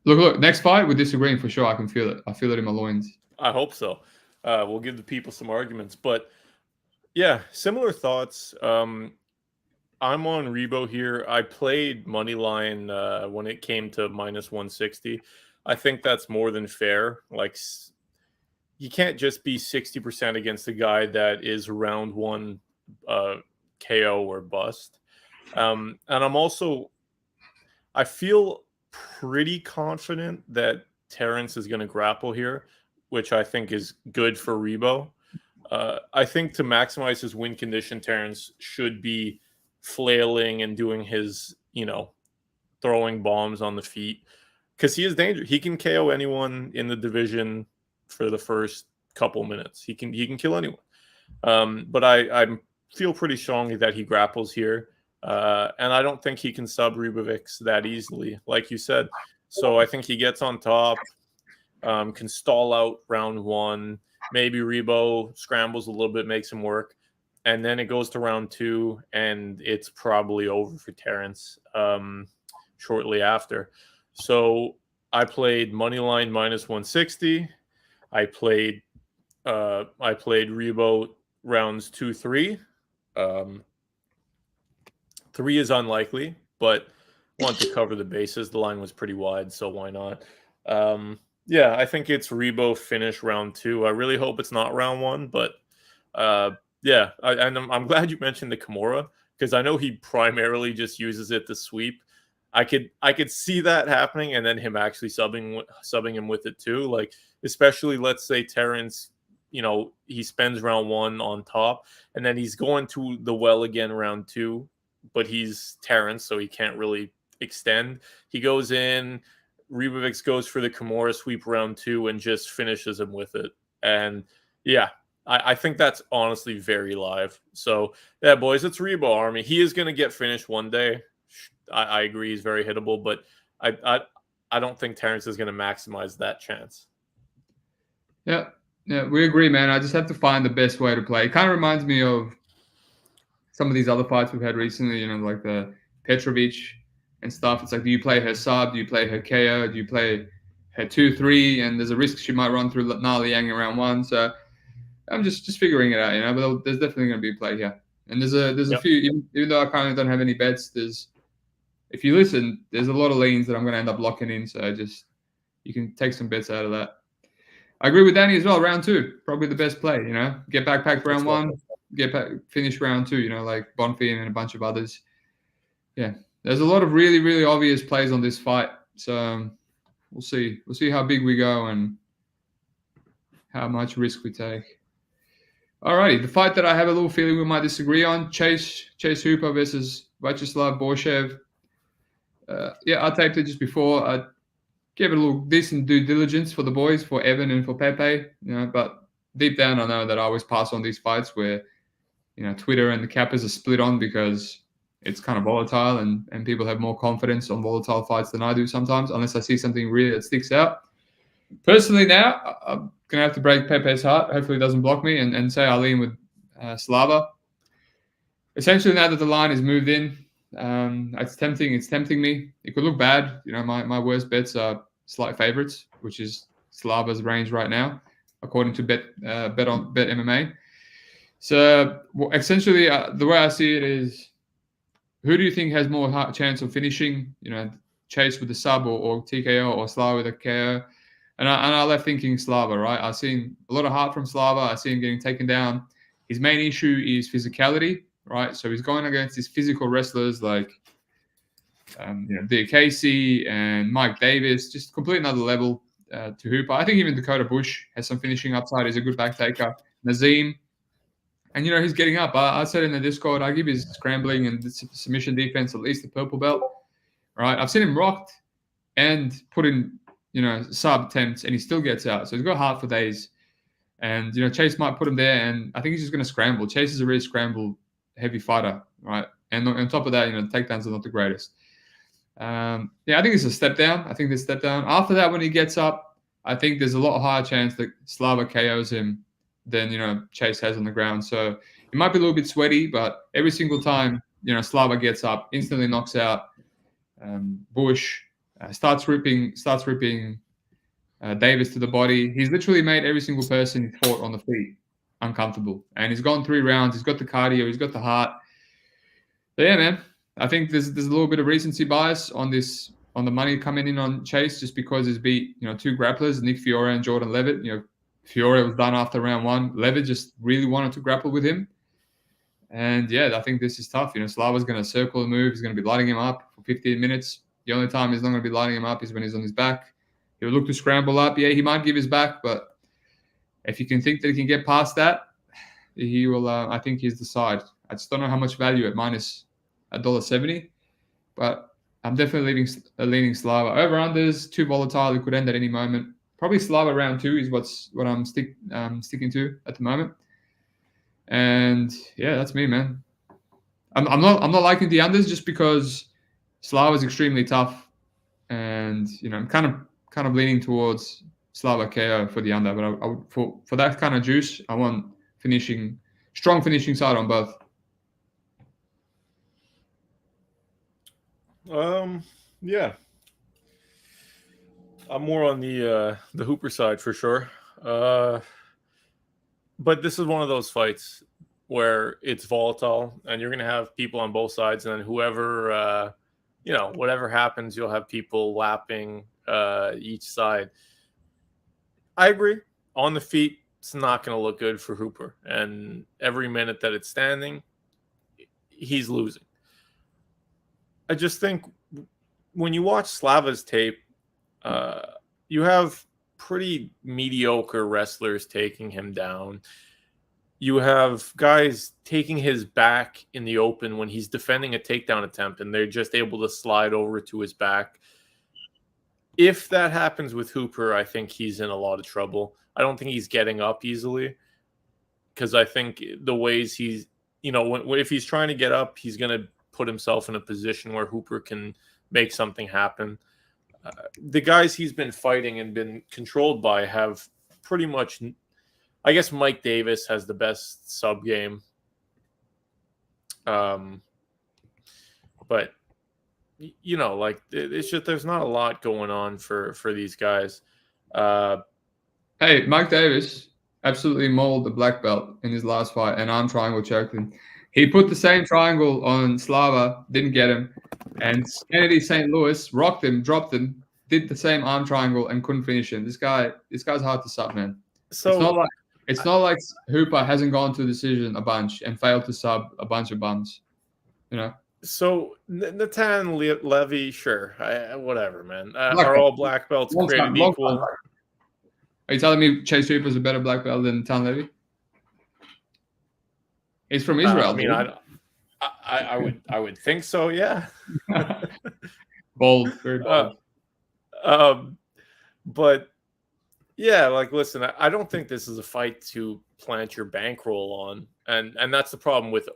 Look, next fight, we're disagreeing for sure. I can feel it. I feel it in my loins. I hope so. We'll give the people some arguments. But, yeah, similar thoughts. I'm on Rebo here. I played Moneyline when it came to minus 160. I think that's more than fair. Like, you can't just be 60% against a guy that is round one KO or bust. And I feel pretty confident that Terrance is going to grapple here, which I think is good for Rebo. I think to maximize his win condition, Terrance should be flailing and doing his, throwing bombs on the feet, because he is dangerous. He can KO anyone in the division for the first couple minutes. He can kill anyone. But I feel pretty strongly that he grapples here. And I don't think he can sub Ribovics that easily, like you said. So I think he gets on top, can stall out round one. Maybe Rebo scrambles a little bit, makes him work. And then it goes to round two, and it's probably over for Terrance shortly after. So I played Moneyline minus 160. I played Rebo rounds 2-3. 3 is unlikely, but want to cover the bases. The line was pretty wide, so why not? I think it's Rebo finish round 2. I really hope it's not round 1, but I'm glad you mentioned the Kimura, because I know he primarily just uses it to sweep. I could see that happening, and then him actually subbing him with it too. Like, especially let's say Terrance, he spends round 1 on top, and then he's going to the well again round 2. But he's Terrance, so he can't really extend. He goes in, Ribovics goes for the Kimura sweep round 2 and just finishes him with it. And yeah, I think that's honestly very live. So yeah, boys, it's Rebo Army. He is going to get finished one day. I agree, he's very hittable, but I don't think Terrance is going to maximize that chance. Yeah, we agree, man. I just have to find the best way to play. It kind of reminds me of some of these other fights we've had recently, like the Petrovic and stuff. It's like, do you play her sub? Do you play her KO? Do you play her 2-3? And there's a risk she might run through Nali Yang in round 1. So I'm just figuring it out, but there's definitely going to be a play here. And there's a few, even though I kind of don't have any bets, if you listen, there's a lot of leans that I'm going to end up locking in. So you can take some bets out of that. I agree with Danny as well. Round 2, probably the best play, Get backpacked round 1. Finish round 2, like Bonfim and a bunch of others. Yeah, there's a lot of really, really obvious plays on this fight. So we'll see. We'll see how big we go and how much risk we take. Alrighty, the fight that I have a little feeling we might disagree on: Chase Hooper versus Viacheslav Borshchev. I taped it just before. I gave it a little decent due diligence for the boys, for Evan and for Pepe. But deep down, I know that I always pass on these fights where Twitter and the cappers are split on, because it's kind of volatile and people have more confidence on volatile fights than I do sometimes, unless I see something really that sticks out. Personally, now, I'm going to have to break Pepe's heart. Hopefully he doesn't block me and say I'll lean with Slava. Essentially, now that the line is moved in, it's tempting me. It could look bad. My worst bets are slight favorites, which is Slava's range right now, according to Bet MMA. So essentially, the way I see it is, who do you think has more chance of finishing? Chase with the sub or TKO, or Slava with a KO? And I left thinking Slava, right? I've seen a lot of heart from Slava. I see him getting taken down. His main issue is physicality, right? So he's going against these physical wrestlers like Casey and Mike Davis, just complete another level to Hooper. I think even Dakota Bush has some finishing upside. He's a good back taker. Nazim, and he's getting up. I said in the Discord, I give his scrambling and submission defense at least the purple belt. Right, I've seen him rocked and put in sub attempts, and he still gets out. So he's got heart for days. And Chase might put him there, and I think he's just going to scramble. Chase is a really scramble heavy fighter, right? And on top of that, the takedowns are not the greatest. I think it's a step down. I think this step down. After that, when he gets up, I think there's a lot higher chance that Slava KOs him than Chase has on the ground. So it might be a little bit sweaty, but every single time Slava gets up, instantly knocks out Bush, starts ripping Davis to the body. He's literally made every single person he fought on the feet uncomfortable, and he's gone 3 rounds. He's got the cardio, he's got the heart. So yeah, man, I think there's a little bit of recency bias on the money coming in on Chase, just because he's beat 2 grapplers, Nick Fiore and Jordan Levitt. Fiore was done after round 1. Levitt just really wanted to grapple with him, and yeah, I think this is tough. Slava's going to circle the move. He's going to be lighting him up for 15 minutes. The only time he's not going to be lighting him up is when he's on his back. He'll look to scramble up. Yeah, he might give his back, but if you can think that he can get past that, he will. I think he's the side. I just don't know how much value at minus $1.70, but I'm definitely leaning Slava. Over-unders, too volatile. It could end at any moment. Probably Slava round 2 is what I'm sticking to at the moment. And yeah, that's me, man. I'm not liking the unders just because Slava is extremely tough, and I'm kind of leaning towards Slava KO for the under. But I would, for that kind of juice, I want strong finishing side on both. Yeah, I'm more on the Hooper side for sure. But this is one of those fights where it's volatile, and you're going to have people on both sides, and then whoever, whatever happens, you'll have people lapping each side. I agree. On the feet, it's not going to look good for Hooper, and every minute that it's standing, he's losing. I just think when you watch Slava's tape, you have pretty mediocre wrestlers taking him down. You have guys taking his back in the open when he's defending a takedown attempt, and they're just able to slide over to his back. If that happens with Hooper, I think he's in a lot of trouble. I don't think he's getting up easily, because I think the ways he's, if he's trying to get up, he's going to put himself in a position where Hooper can make something happen. The guys he's been fighting and been controlled by have pretty much, I guess Mike Davis has the best sub game. But it's just, there's not a lot going on for these guys. Hey, Mike Davis absolutely mauled the black belt in his last fight, and arm triangle choked him. He put the same triangle on Slava, didn't get him, and Kennedy St. Louis rocked him, dropped him, did the same arm triangle, and couldn't finish him. This guy's hard to sub, man. So it's not like Hooper hasn't gone to decision a bunch and failed to sub a bunch of bums, So Natan Levy, sure, whatever, man. Are all black belts created equal? Are you telling me Chase Hooper's a better black belt than Natan Levy? He's from Israel. I would think so. Yeah. Bold, very bold. But yeah, listen, I don't think this is a fight to plant your bankroll on, and that's the problem with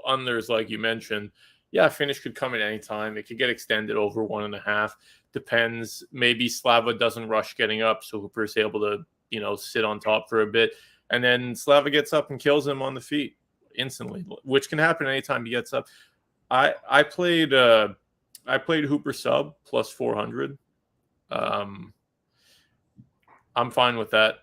unders, like you mentioned. Yeah, finish could come at any time. It could get extended over 1.5. Depends. Maybe Slava doesn't rush getting up, so Hooper's able to sit on top for a bit, and then Slava gets up and kills him on the feet instantly, which can happen anytime he gets up. I played Hooper sub plus 400. I'm fine with that.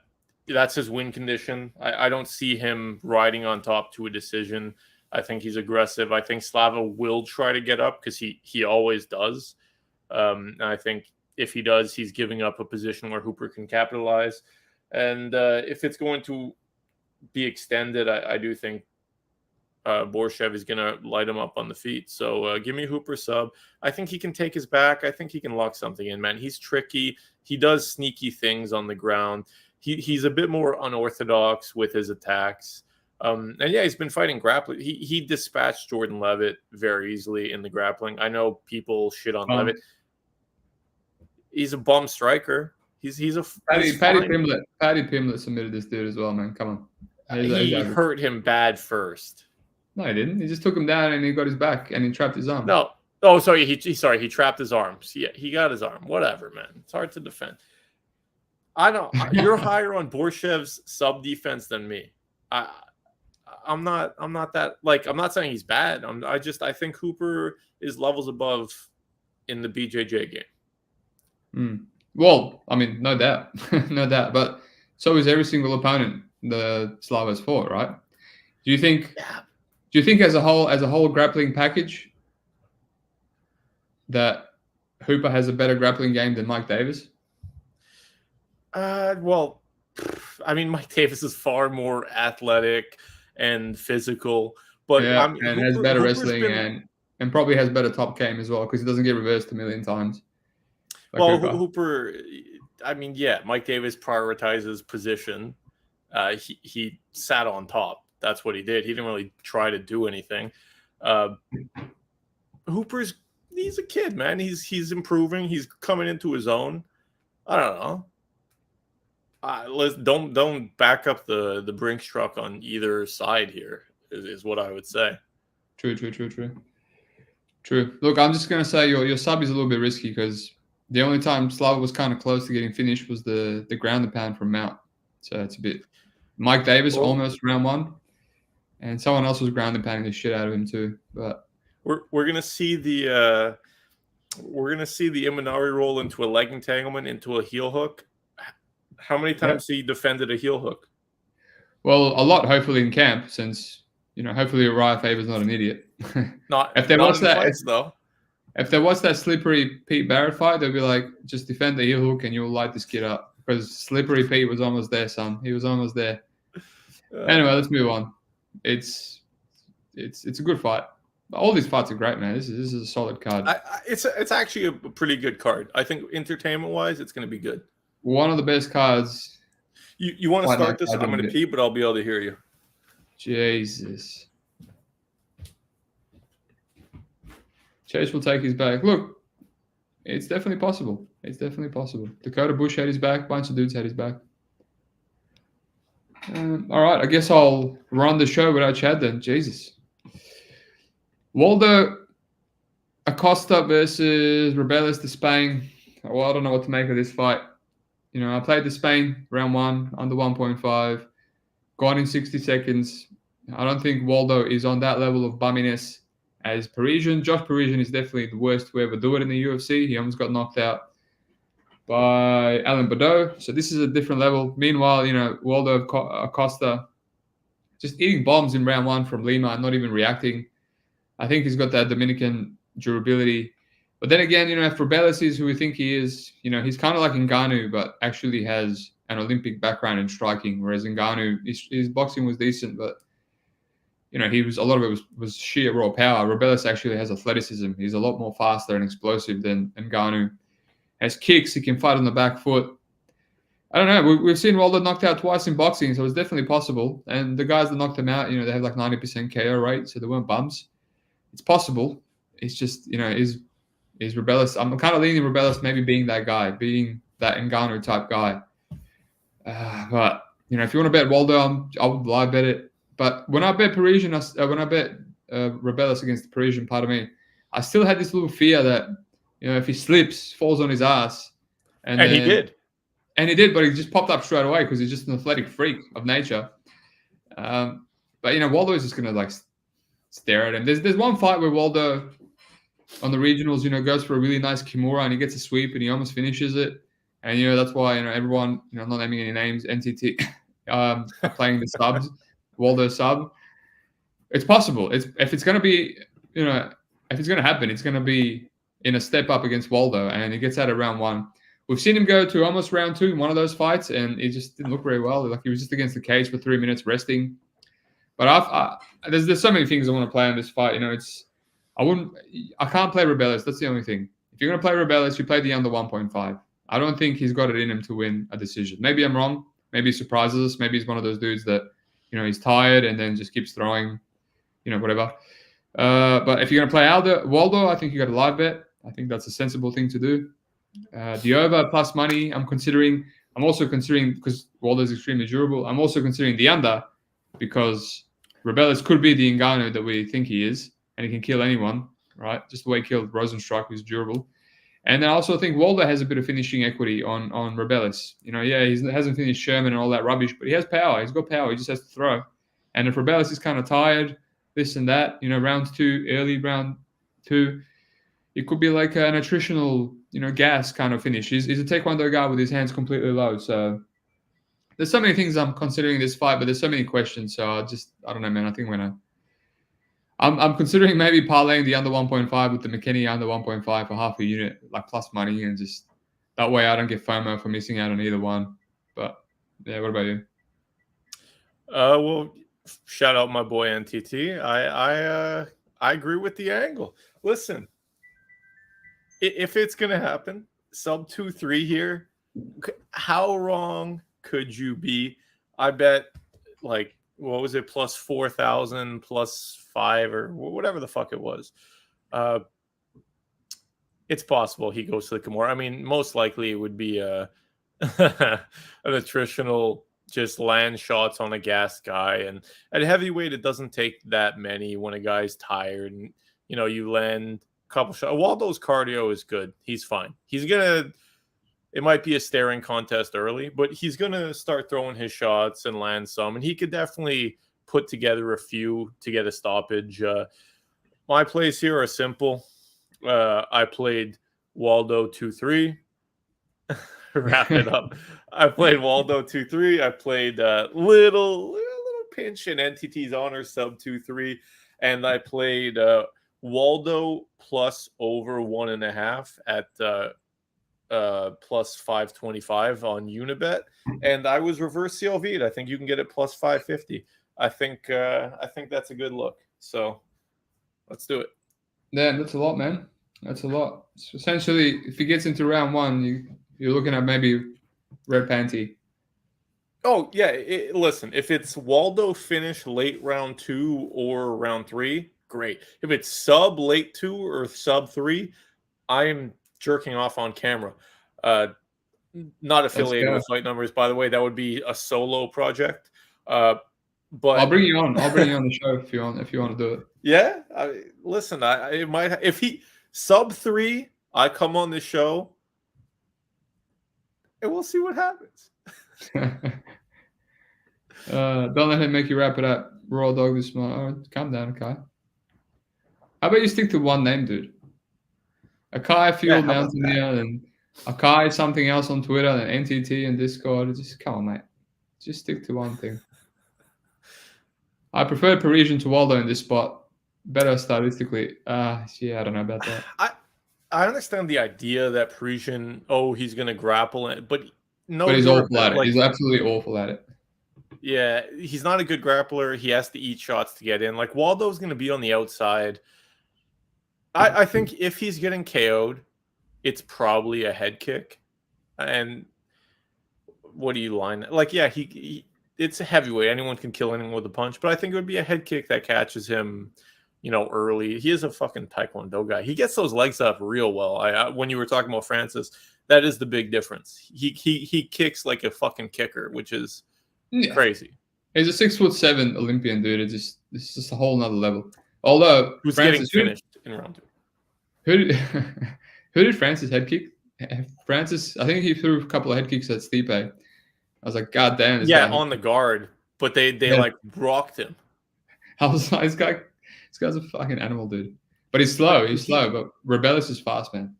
That's his win condition. I don't see him riding on top to a decision. I think he's aggressive. I think Slava will try to get up because he always does. And I think if he does, he's giving up a position where Hooper can capitalize. And if it's going to be extended, I do think Borshchev is going to light him up on the feet. So give me Hooper sub. I think he can take his back. I think he can lock something in, man. He's tricky. He does sneaky things on the ground. He's a bit more unorthodox with his attacks. And yeah, he's been fighting grappling. He dispatched Jordan Levitt very easily in the grappling. I know people shit on Levitt. He's a bum striker. He's a Paddy Pimblett submitted this dude as well, man. Come on. He hurt him bad first. No, he didn't. He just took him down and he got his back and he trapped his arm. No. Oh, sorry. He trapped his arms. Yeah, he got his arm. Whatever, man. It's hard to defend. I know you're higher on Borshchev's sub defense than me. I'm not that, like, I'm not saying he's bad. I think Hooper is levels above in the BJJ game. Well, I mean, no doubt, no doubt. But so is every single opponent the Slavas fought, right? Do you think? Yeah. Do you think as a whole grappling package that Hooper has a better grappling game than Mike Davis? Well, I mean, Mike Davis is far more athletic and physical, but yeah, and has better wrestling and probably has better top game as well because he doesn't get reversed a million times. Like Hooper, I mean, yeah, Mike Davis prioritizes position. He sat on top. That's what he did. He didn't really try to do anything. He's a kid, man. He's improving. He's coming into his own. I don't know. Don't back up the Brinks truck on either side here. Is what I would say. True. Look, I'm just gonna say your sub is a little bit risky because the only time Slava was kind of close to getting finished was the ground and pound from Mount. So it's a bit. Mike Davis almost round one, and someone else was ground and pounding the shit out of him too. But we're gonna see the Imanari roll into a leg entanglement into a heel hook. How many times he defended a heel hook? Well, a lot, hopefully, in camp, since hopefully Uriah Faber's not an idiot. If there was that slippery Pete Barrett fight, they'd be like, just defend the heel hook and you'll light this kid up. Because slippery Pete was almost there, son. He was almost there. Anyway, let's move on. It's a good fight. All these fights are great, man. This is a solid card. It's actually a pretty good card. I think entertainment-wise, it's going to be good. One of the best cards. You want to start this? I'm going to pee, but I'll be able to hear you. Jesus. Chase will take his back. Look, it's definitely possible. Dakota Bush had his back. Bunch of dudes had his back. All right, I guess I'll run the show without Chad then. Jesus. Waldo Acosta versus Robelis Despaigne. Well, I don't know what to make of this fight. I played Despaigne round one, under 1.5. Gone in 60 seconds. I don't think Waldo is on that level of bumminess as Parisian. Josh Parisian is definitely the worst to ever do it in the UFC. He almost got knocked out by Alan Bordeaux. So this is a different level. Meanwhile, Waldo Acosta just eating bombs in round one from Lima and not even reacting. I think he's got that Dominican durability. But then again, if Robelis is who we think he is, he's kind of like Ngannou, but actually has an Olympic background in striking, whereas Ngannou, his boxing was decent, but a lot of it was sheer raw power. Robelis actually has athleticism. He's a lot more faster and explosive than Ngannou. Has kicks. He can fight on the back foot. I don't know. We've seen Waldo knocked out twice in boxing, so it's definitely possible. And the guys that knocked him out, they have like 90% KO rate, so they weren't bums. It's possible. It's just, is Robelis. I'm kind of leaning Robelis maybe being that guy, being that Ngannou type guy. But if you want to bet Waldo, I would live bet it. But when I bet Parisian, when I bet Robelis against the Parisian, part of me, I still had this little fear that if he slips, falls on his ass, and he did, but he just popped up straight away because he's just an athletic freak of nature. But Waldo is just gonna stare at him. There's one fight where Waldo on the regionals, goes for a really nice Kimura and he gets a sweep and he almost finishes it. And, that's why, everyone, I'm not naming any names, NTT, playing the subs, Waldo sub. It's possible. If it's going to be, if it's going to happen, it's going to be in a step up against Waldo and he gets out of round one. We've seen him go to almost round two in one of those fights and it just didn't look very well. Like he was just against the cage for 3 minutes resting. But there's so many things I want to play in this fight. I can't play Robelis. That's the only thing. If you're going to play Robelis, you play the under 1.5. I don't think he's got it in him to win a decision. Maybe I'm wrong. Maybe he surprises us. Maybe he's one of those dudes that, he's tired and then just keeps throwing, whatever. But if you're going to play Waldo, I think you got a live bet. I think that's a sensible thing to do. The over plus money, I'm also considering, because Waldo's extremely durable, I'm also considering the under, because Robelis could be the Ngannou that we think he is, and he can kill anyone, right? Just the way he killed Rosenstruck, who's durable. And I also think Waldo has a bit of finishing equity on Robelis. He hasn't finished Sherman and all that rubbish, but he has power. He's got power. He just has to throw. And if Robelis is kind of tired, this and that, round 2, early round 2, it could be like an attritional, gas kind of finish. He's a Taekwondo guy with his hands completely low. So there's so many things I'm considering this fight, but there's so many questions. So I don't know, man. I think I'm considering maybe parlaying the under 1.5 with the McKinney under 1.5 for half a unit, like plus money, and just that way I don't get FOMO for missing out on either one. But yeah, what about you? Well, shout out my boy NTT. I agree with the angle. Listen, if it's gonna happen, sub 2-3 here, how wrong could you be? I bet, like, what was it, plus 4,000, plus 5, or whatever the fuck it was. It's possible he goes to the Kimura. I mean, most likely it would be an attritional, just land shots on a gas guy. And at heavyweight, it doesn't take that many when a guy's tired. And, you land a couple shots. Waldo's cardio is good. He's fine. It might be a staring contest early, but he's going to start throwing his shots and land some. And he could definitely put together a few to get a stoppage. My plays here are simple. I played Waldo 2-3. Wrap it up. I played Waldo 2-3. I played little pinch in NTT's honor sub 2-3. And I played Waldo plus over 1.5 at plus 525 on Unibet, and I was reverse CLV'd. I think you can get it plus 550. I think that's a good look. So let's do it. Yeah, that's a lot, man. That's a lot. So essentially, if he gets into round 1, you're looking at maybe red panty. Oh yeah, listen. If it's Waldo finish late round 2 or round 3, great. If it's sub late 2 or sub 3, I'm jerking off on camera. Not affiliated with Fight Numbers, by the way. That would be a solo project. But I'll bring you on. I'll bring you on the show if you want to do it. Yeah, listen. It might if he sub 3, I come on the show, and we'll see what happens. Don't let him make you wrap it up. Raw dog is smart. Oh, calm down, Kai. How about you stick to one name, dude? Akai Field Mountaineer and Akai something else on Twitter and NTT and Discord. Just come on, mate. Just stick to one thing. I prefer Parisian to Waldo in this spot. Better stylistically. Yeah, I don't know about that. I understand the idea that Parisian, he's going to grapple it, but he's awful at it. He's absolutely awful at it. Yeah, he's not a good grappler. He has to eat shots to get in. Like, Waldo's going to be on the outside. I think if he's getting KO'd, it's probably a head kick. And what do you line? Like, yeah, it's a heavyweight. Anyone can kill anyone with a punch. But I think it would be a head kick that catches him, early. He is a fucking Taekwondo guy. He gets those legs up real well. When you were talking about Francis, that is the big difference. He kicks like a fucking kicker, which is crazy. He's a 6'7" Olympian dude. It's just a whole nother level. Although who's getting finished in round 2. Who did Francis head kick? Francis, I think he threw a couple of head kicks at Stipe. I was like, God damn. Yeah, on the guard, but they like rocked him. I was like, this guy's a fucking animal, dude. But he's slow. But Robelis is fast, man.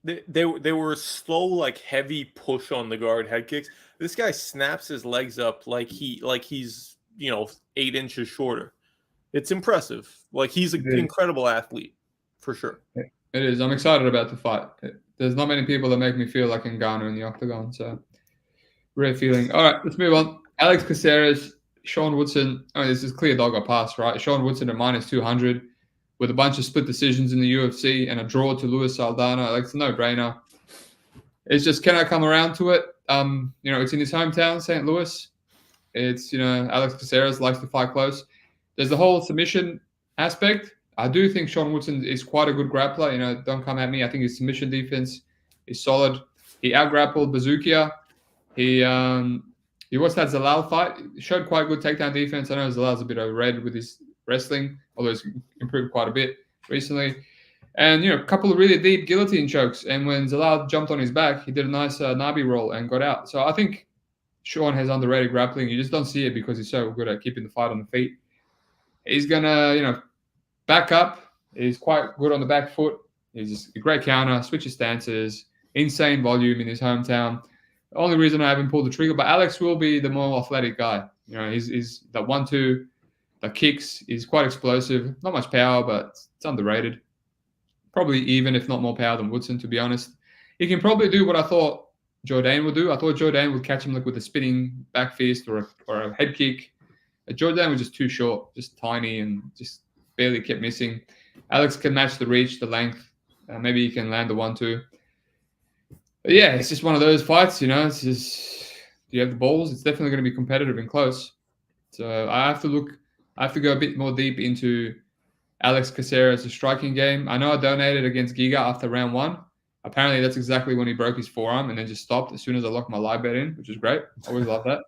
They were slow, like heavy push on the guard head kicks. This guy snaps his legs up like he's 8 inches shorter. It's impressive. Like, he's an incredible athlete, for sure. It is. I'm excited about the fight. There's not many people that make me feel like Ngannou in the octagon, so rare feeling. All right, let's move on. Alex Caceres Sean Woodson, this is clear dog or pass, right? Sean Woodson at -200 with a bunch of split decisions in the UFC and a draw to Luis Saldana. Like, it's a no-brainer. It's just, can I come around to it? It's in his hometown, St. Louis. It's, Alex Caceres likes to fight close. There's the whole submission aspect. I do think Sean Woodson is quite a good grappler. Don't come at me. I think his submission defense is solid. He out-grappled Bazookia. He watched that Zalal fight. He showed quite good takedown defense. I know Zalal's a bit overrated with his wrestling, although he's improved quite a bit recently. And, a couple of really deep guillotine chokes. And when Zalal jumped on his back, he did a nice Nabi roll and got out. So I think Sean has underrated grappling. You just don't see it because he's so good at keeping the fight on the feet. He's going to, back up. He's quite good on the back foot. He's just a great counter, switches stances, insane volume in his hometown. The only reason I haven't pulled the trigger, but Alex will be the more athletic guy. He's the 1-2, the kicks. He's quite explosive. Not much power, but it's underrated. Probably even, if not more power than Woodson, to be honest. He can probably do what I thought Jourdain would do. I thought Jourdain would catch him with a spinning back fist or a head kick. Jourdain was just too short, just tiny, and just barely kept missing. Alex can match the reach, the length. Maybe he can land the 1-2. But yeah, it's just one of those fights, It's just, do you have the balls? It's definitely going to be competitive and close. So I have to go a bit more deep into Alex Caceres' striking game. I know I donated against Giga after round 1. Apparently, that's exactly when he broke his forearm and then just stopped as soon as I locked my live bet in, which is great. Always love that.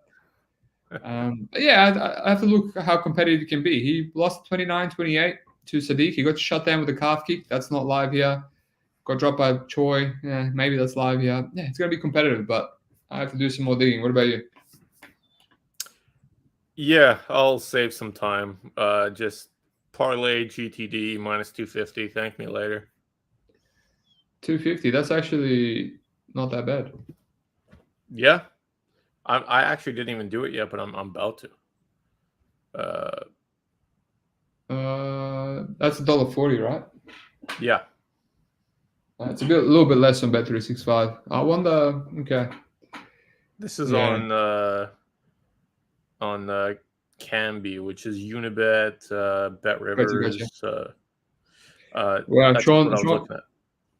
But yeah, I have to look at how competitive he can be. He lost 29-28 to Sadiq. He got shut down with a calf kick. That's not live here. Got dropped by Choi. Yeah, maybe that's live here. Yeah, it's going to be competitive, but I have to do some more digging. What about you? Yeah, I'll save some time. Just parlay GTD -250. Thank me later. 250. That's actually not that bad. Yeah, I actually didn't even do it yet, but I'm about to. That's $1.40, right? Yeah. It's a little bit less on Bet365. I wonder. Okay. This is on Canby, which is Unibet, Bet Rivers.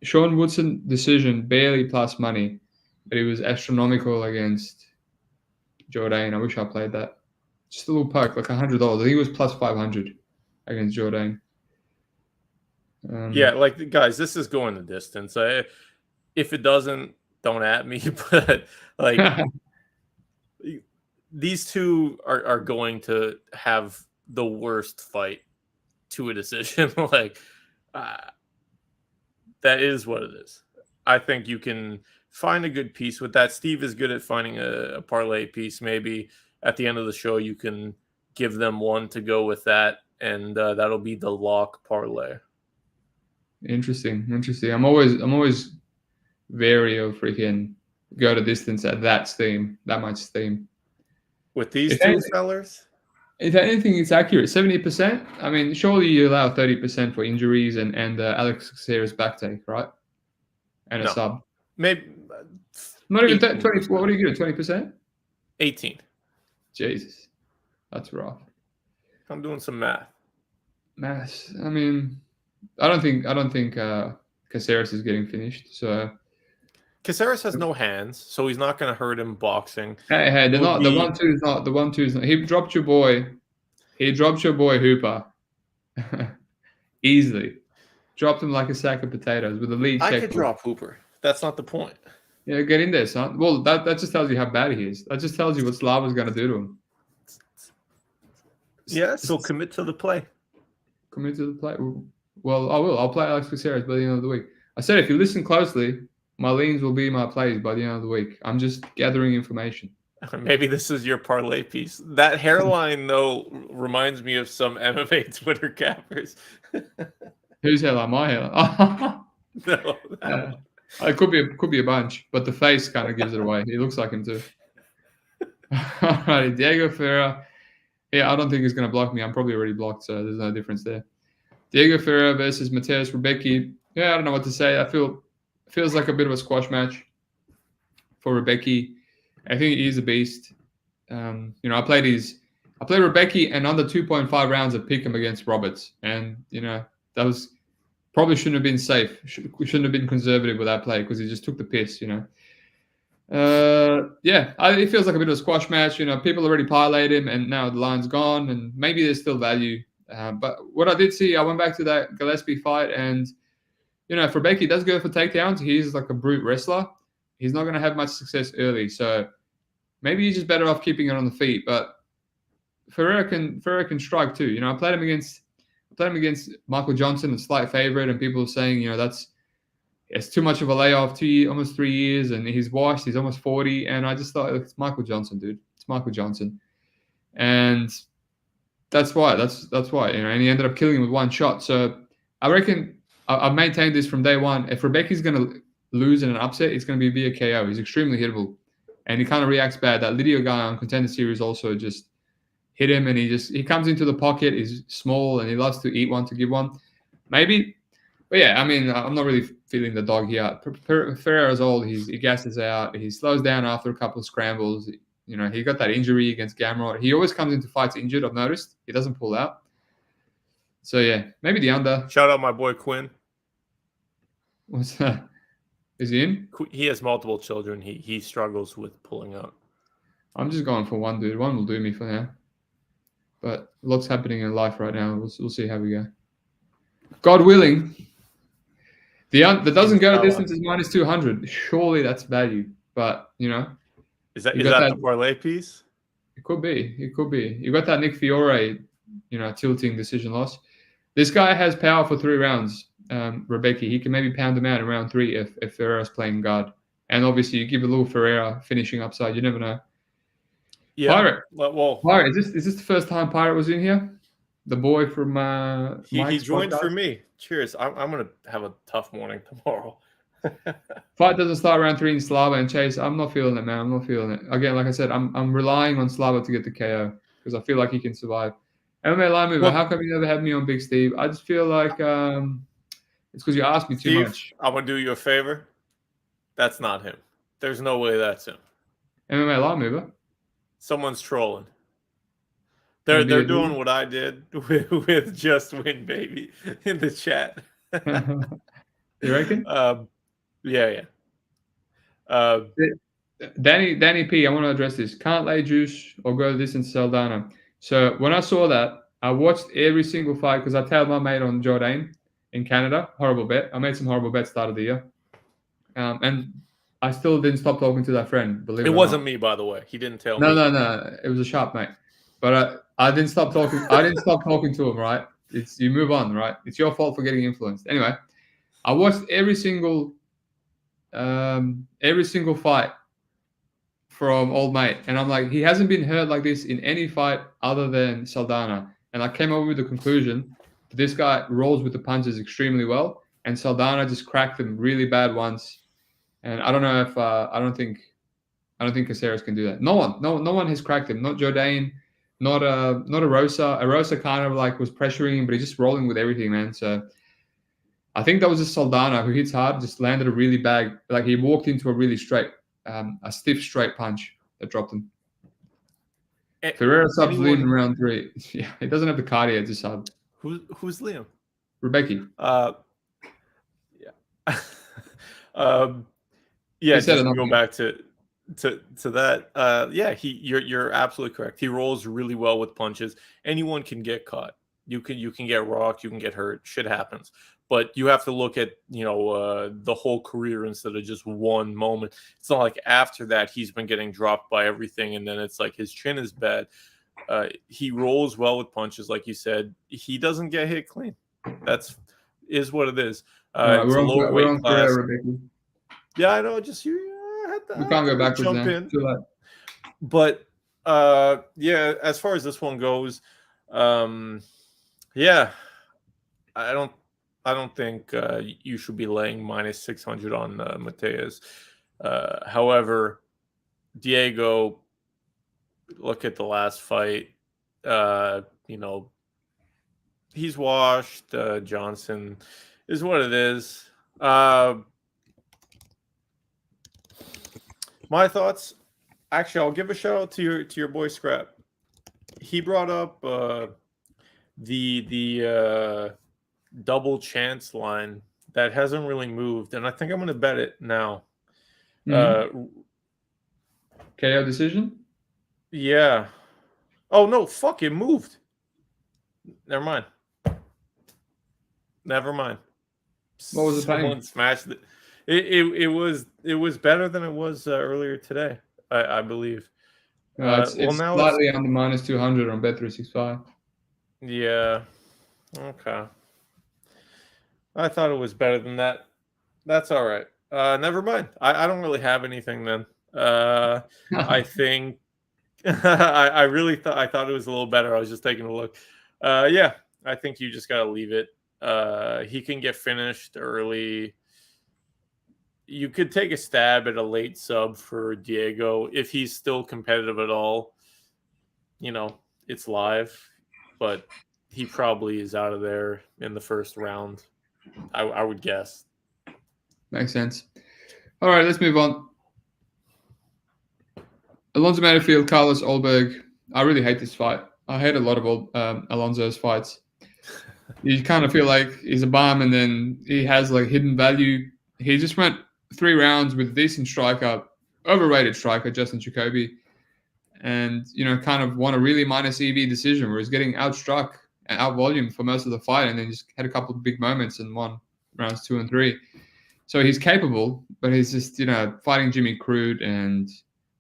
Sean Woodson decision barely plus money, but it was astronomical against Jourdain. I wish I played that. Just a little poke, like $100. I think it was plus 500 against Jourdain. Yeah, like, guys, this is going the distance. If it doesn't, don't at me. But like, these two are going to have the worst fight to a decision. Like, that is what it is. I think you can find a good piece with that. Steve is good at finding a parlay piece. Maybe at the end of the show, you can give them one to go with that, and that'll be the lock parlay. Interesting. I'm always wary of freaking go to distance at that much steam. With these two sellers? If anything, it's accurate. 70%. I mean, surely you allow 30% for injuries and Alex Caceres back take, right? And a sub. Maybe not even 20. What do you get? 20%? 18. Jesus, that's rough. I'm doing some math. I mean, I don't think Caceres is getting finished. So Caceres has no hands, so he's not going to hurt him boxing. Hey, the 1-2 is not. The 1-2 is not. He dropped your boy Hooper easily. Dropped him like a sack of potatoes with the lead. I could drop Hooper. That's not the point. Yeah, get in there, son. Well, that just tells you how bad he is. That just tells you what Slava's going to do to him. Yeah, so commit to the play. Commit to the play. Well, I will. I'll play Alex Caceres by the end of the week. I said if you listen closely, my leans will be my plays by the end of the week. I'm just gathering information. Maybe this is your parlay piece. That hairline, though, reminds me of some MMA Twitter cappers. Whose hairline? My hairline. No. It could be a bunch, but the face kind of gives it away. He looks like him too. Alrighty, Diego Ferreira. Yeah, I don't think he's going to block me. I'm probably already blocked, so there's no difference there. Diego Ferreira versus Mateusz Rebecki. Yeah, I don't know what to say. Feels like a bit of a squash match for Rebecki. I think he's a beast. I played his I played Rebecca and under 2.5 rounds of pick him against Roberts. And, that was probably shouldn't have been safe. We shouldn't have been conservative with that play because he just took the piss, it feels like a bit of a squash match. People already parlayed him and now the line's gone and maybe there's still value. But what I did see, I went back to that Gillespie fight and, if Rebecca does go for takedowns, he's like a brute wrestler. He's not going to have much success early. So maybe he's just better off keeping it on the feet. But Ferreira can strike too. I played him against Michael Johnson, a slight favorite, and people are saying, it's too much of a layoff, almost 3 years, and he's washed. He's almost 40, and I just thought it's Michael Johnson, dude. It's Michael Johnson, and that's why. And he ended up killing him with one shot. So I reckon I've maintained this from day one. If Rebecca's going to lose in an upset, it's going to be via KO. He's extremely hittable, and he kind of reacts bad. That Lydio guy on Contender Series also just hit him, and he comes into the pocket. He's small, and he loves to eat one to give one. Maybe. But yeah, I mean, I'm not really feeling the dog here. Ferreira's old. He gasses out. He slows down after a couple of scrambles. He got that injury against Gamrot. He always comes into fights injured, I've noticed. He doesn't pull out. So yeah, maybe the under. Shout out my boy Quinn. What's that? Is he in? He has multiple children. He struggles with pulling out. I'm just going for one, dude. One will do me for now. But lots happening in life right now. We'll see how we go. God willing. The doesn't go distance is minus 200. Surely that's value. But, Is that the parlay piece? It could be. You got that Nick Fiore, tilting decision loss. This guy has power for 3 rounds, Rebecca. He can maybe pound him out in round 3 if Ferreira's playing guard. And obviously you give a little Ferreira finishing upside. You never know. Yeah. Pirate. Well, Pirate, is this the first time Pirate was in here? The boy from he joined podcast? For me. Cheers. I'm gonna have a tough morning tomorrow. Fight doesn't start round 3 in Slava and Chase. I'm not feeling it, man. I'm not feeling it. Again, like I said, I'm relying on Slava to get the KO because I feel like he can survive. MMA line mover. How come you never had me on BigSteve? I just feel like it's because you asked me too much. I'm gonna do you a favor. That's not him. There's no way that's him. MMA line mover. Someone's trolling. They're doing what I did with Just Win Baby in the chat. You reckon? Yeah. Danny P, I want to address this. Can't lay juice or go this in Saldana. So when I saw that, I watched every single fight because I tailed my mate on Jordan in Canada. Horrible bet. I made some horrible bets start of the year. And I still didn't stop talking to that friend. Believe it wasn't me, by the way. He didn't tell me. No. It was a sharp mate. But I didn't stop talking. I didn't stop talking to him, right? You move on, right? It's your fault for getting influenced. Anyway, I watched every single fight from old mate, and I'm like, he hasn't been hurt like this in any fight other than Saldana. And I came up with the conclusion that this guy rolls with the punches extremely well, and Saldana just cracked them really bad once. And I don't know if I don't think Caceres can do that. No one has cracked him. Not Jordan. Not Arosa. Arosa kind of like was pressuring him, but he's just rolling with everything, man. So I think that was just Saldana who hits hard, just landed a really bad, like he walked into a really straight, a stiff straight punch that dropped him. Ferreira subs Liam in round 3. Yeah, he doesn't have the cardio to sub. Who's Liam? Rebecca. Yeah. Just to go back to that, you're absolutely correct. He rolls really well with punches. Anyone can get caught. You can get rocked, you can get hurt. Shit happens. But you have to look at the whole career instead of just one moment. It's not like after that he's been getting dropped by everything, and then it's like his chin is bad. He rolls well with punches, like you said. He doesn't get hit clean. That's what it is. It's a lower weight class. Yeah, I know. Just you. We can't go backwards jump now. In. But as far as this one goes, I don't think you should be laying minus 600 on Mateus. However, Diego, look at the last fight. He's washed. Johnson is what it is. My thoughts. Actually, I'll give a shout out to your boy Scrap. he brought up the double chance line that hasn't really moved, and I think I'm going to bet it now. KO decision? Yeah. Oh no! Fuck! It moved. Never mind. What was the Someone pain? smashed it. It was better than it was earlier today. I believe. It's now slightly under -200 on Bet365. Yeah. Okay. I thought it was better than that. That's all right. Never mind. I don't really have anything then. I think I really thought it was a little better. I was just taking a look. Yeah, I think you just gotta leave it. He can get finished early. You could take a stab at a late sub for Diego if he's still competitive at all. It's live, but he probably is out of there in the first round. I would guess. Makes sense. All right, let's move on. Alonzo Menifield, Carlos Ulberg. I really hate this fight. I hate a lot of Alonzo's fights. You kind of feel like he's a bum, and then he has like hidden value. He just went 3 rounds with a decent striker, overrated striker, Justin Jacoby, and kind of won a really minus EV decision where he's getting outstruck and outvolumed for most of the fight, and then just had a couple of big moments and won rounds 2 and 3. So he's capable, but he's just fighting Jimmy Crute and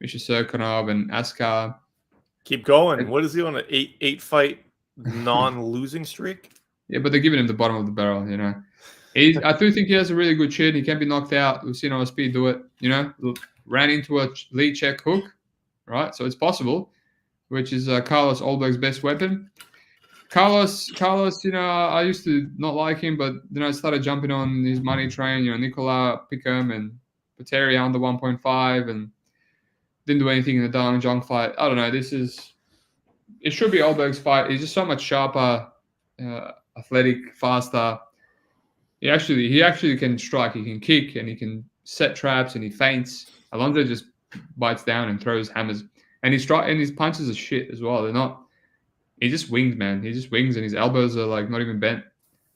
Misha Serkinov and Askar. Keep going. What is he on, an 8 fight non-losing streak? Yeah, but they're giving him the bottom of the barrel, I do think he has a really good chin. He can be knocked out. We've seen OSP do it, ran into a lead check hook, right? So it's possible, which is Carlos Ulberg's best weapon. Carlos, I used to not like him, but then I started jumping on his money train, Nicola Pickham and Pateria under 1.5 and didn't do anything in the Darling Jong fight. I don't know. It should be Ulberg's fight. He's just so much sharper, athletic, faster. He actually can strike. He can kick and he can set traps and he feints. Alonzo just bites down and throws hammers. And his punches are shit as well. They're not. He just wings, man. He just wings and his elbows are like not even bent.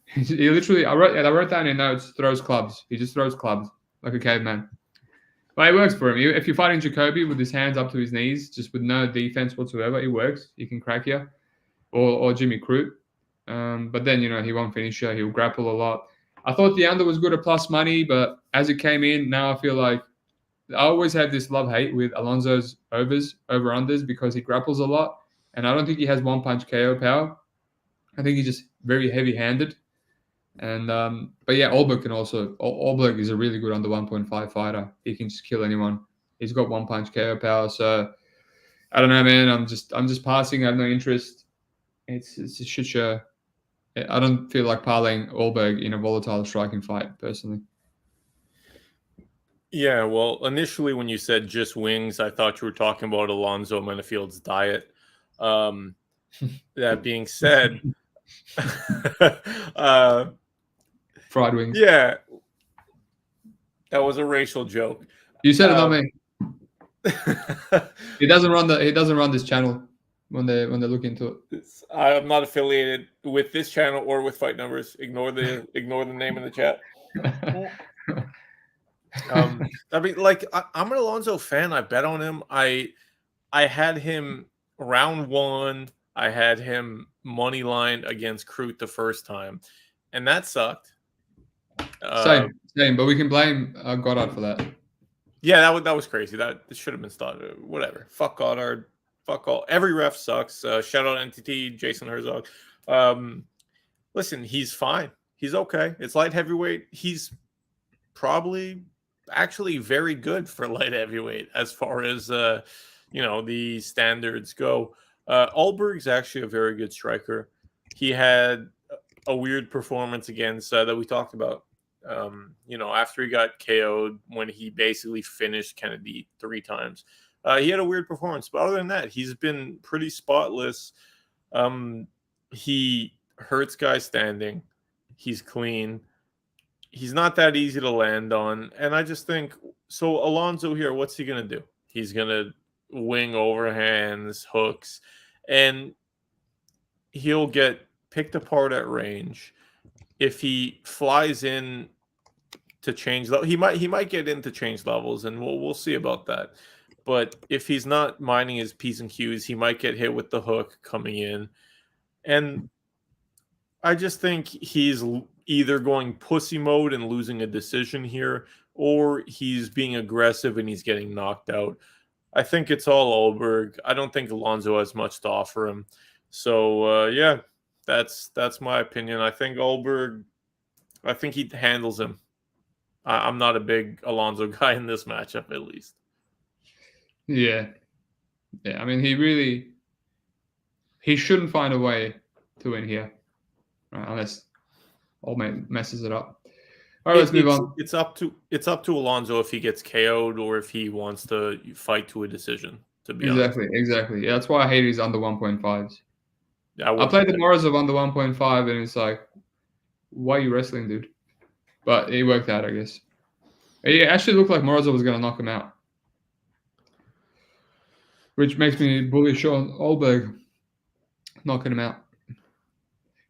He literally, I wrote down in notes, throws clubs. He just throws clubs like a caveman. But it works for him. If you're fighting Jacoby with his hands up to his knees, just with no defense whatsoever, it works. He can crack you. Or Jimmy Crute. But then, he won't finish you. He'll grapple a lot. I thought the under was good at plus money, but as it came in, now I feel like I always have this love-hate with Alonzo's over-unders because he grapples a lot. And I don't think he has one-punch KO power. I think he's just very heavy-handed. And but yeah, Ulberg is a really good under 1.5 fighter. He can just kill anyone. He's got one-punch KO power. So I don't know, man. I'm just passing. I have no interest. It's a shit show. I don't feel like parlaying Ulberg in a volatile striking fight, personally. Yeah, well, initially when you said just wings, I thought you were talking about Alonzo Menifield's diet. That being said, fried wings. Yeah, that was a racial joke. You said it, not me. He doesn't run this channel when they look into it. I'm not affiliated with this channel or with Fight Numbers. Ignore the name in the chat. I mean, like, I'm an Alonzo fan. I bet on him. I had him round 1. I had him money line against Crute the first time, and that sucked. Same. But we can blame Goddard for that. Yeah, that was crazy. That should have been started. Whatever. Fuck Goddard. Fuck all. Every ref sucks. Shout out NTT, Jason Herzog. Listen, he's fine. He's okay. It's light heavyweight. He's probably actually very good for light heavyweight as far as the standards go. Ulberg's actually a very good striker. He had a weird performance against that we talked about. After he got KO'd when he basically finished Kennedy 3 times. He had a weird performance, but other than that, he's been pretty spotless. He hurts guys standing. He's clean. He's not that easy to land on. And I just think, so Alonzo here, what's he going to do? He's going to wing overhands, hooks. And he'll get picked apart at range. If he flies in to change level, he might get into change levels, and we'll see about that. But if he's not minding his P's and Q's, he might get hit with the hook coming in. And I just think he's either going pussy mode and losing a decision here, or he's being aggressive and he's getting knocked out. I think it's all Ulberg. I don't think Alonzo has much to offer him. So yeah, that's my opinion. I think Ulberg, I think he handles him. I'm not a big Alonzo guy in this matchup, at least. Yeah. I mean, he shouldn't find a way to win here, right, unless Old Mate messes it up. All right, let's move on. It's up to Alonzo if he gets KO'd or if he wants to fight to a decision. To be honest. Exactly. Yeah, that's why I hate his under 1.5s. Yeah, I played the Morozov under 1.5, and it's like, why are you wrestling, dude? But it worked out, I guess. It actually looked like Morozov was going to knock him out, which makes me bullish on Ulberg knocking him out.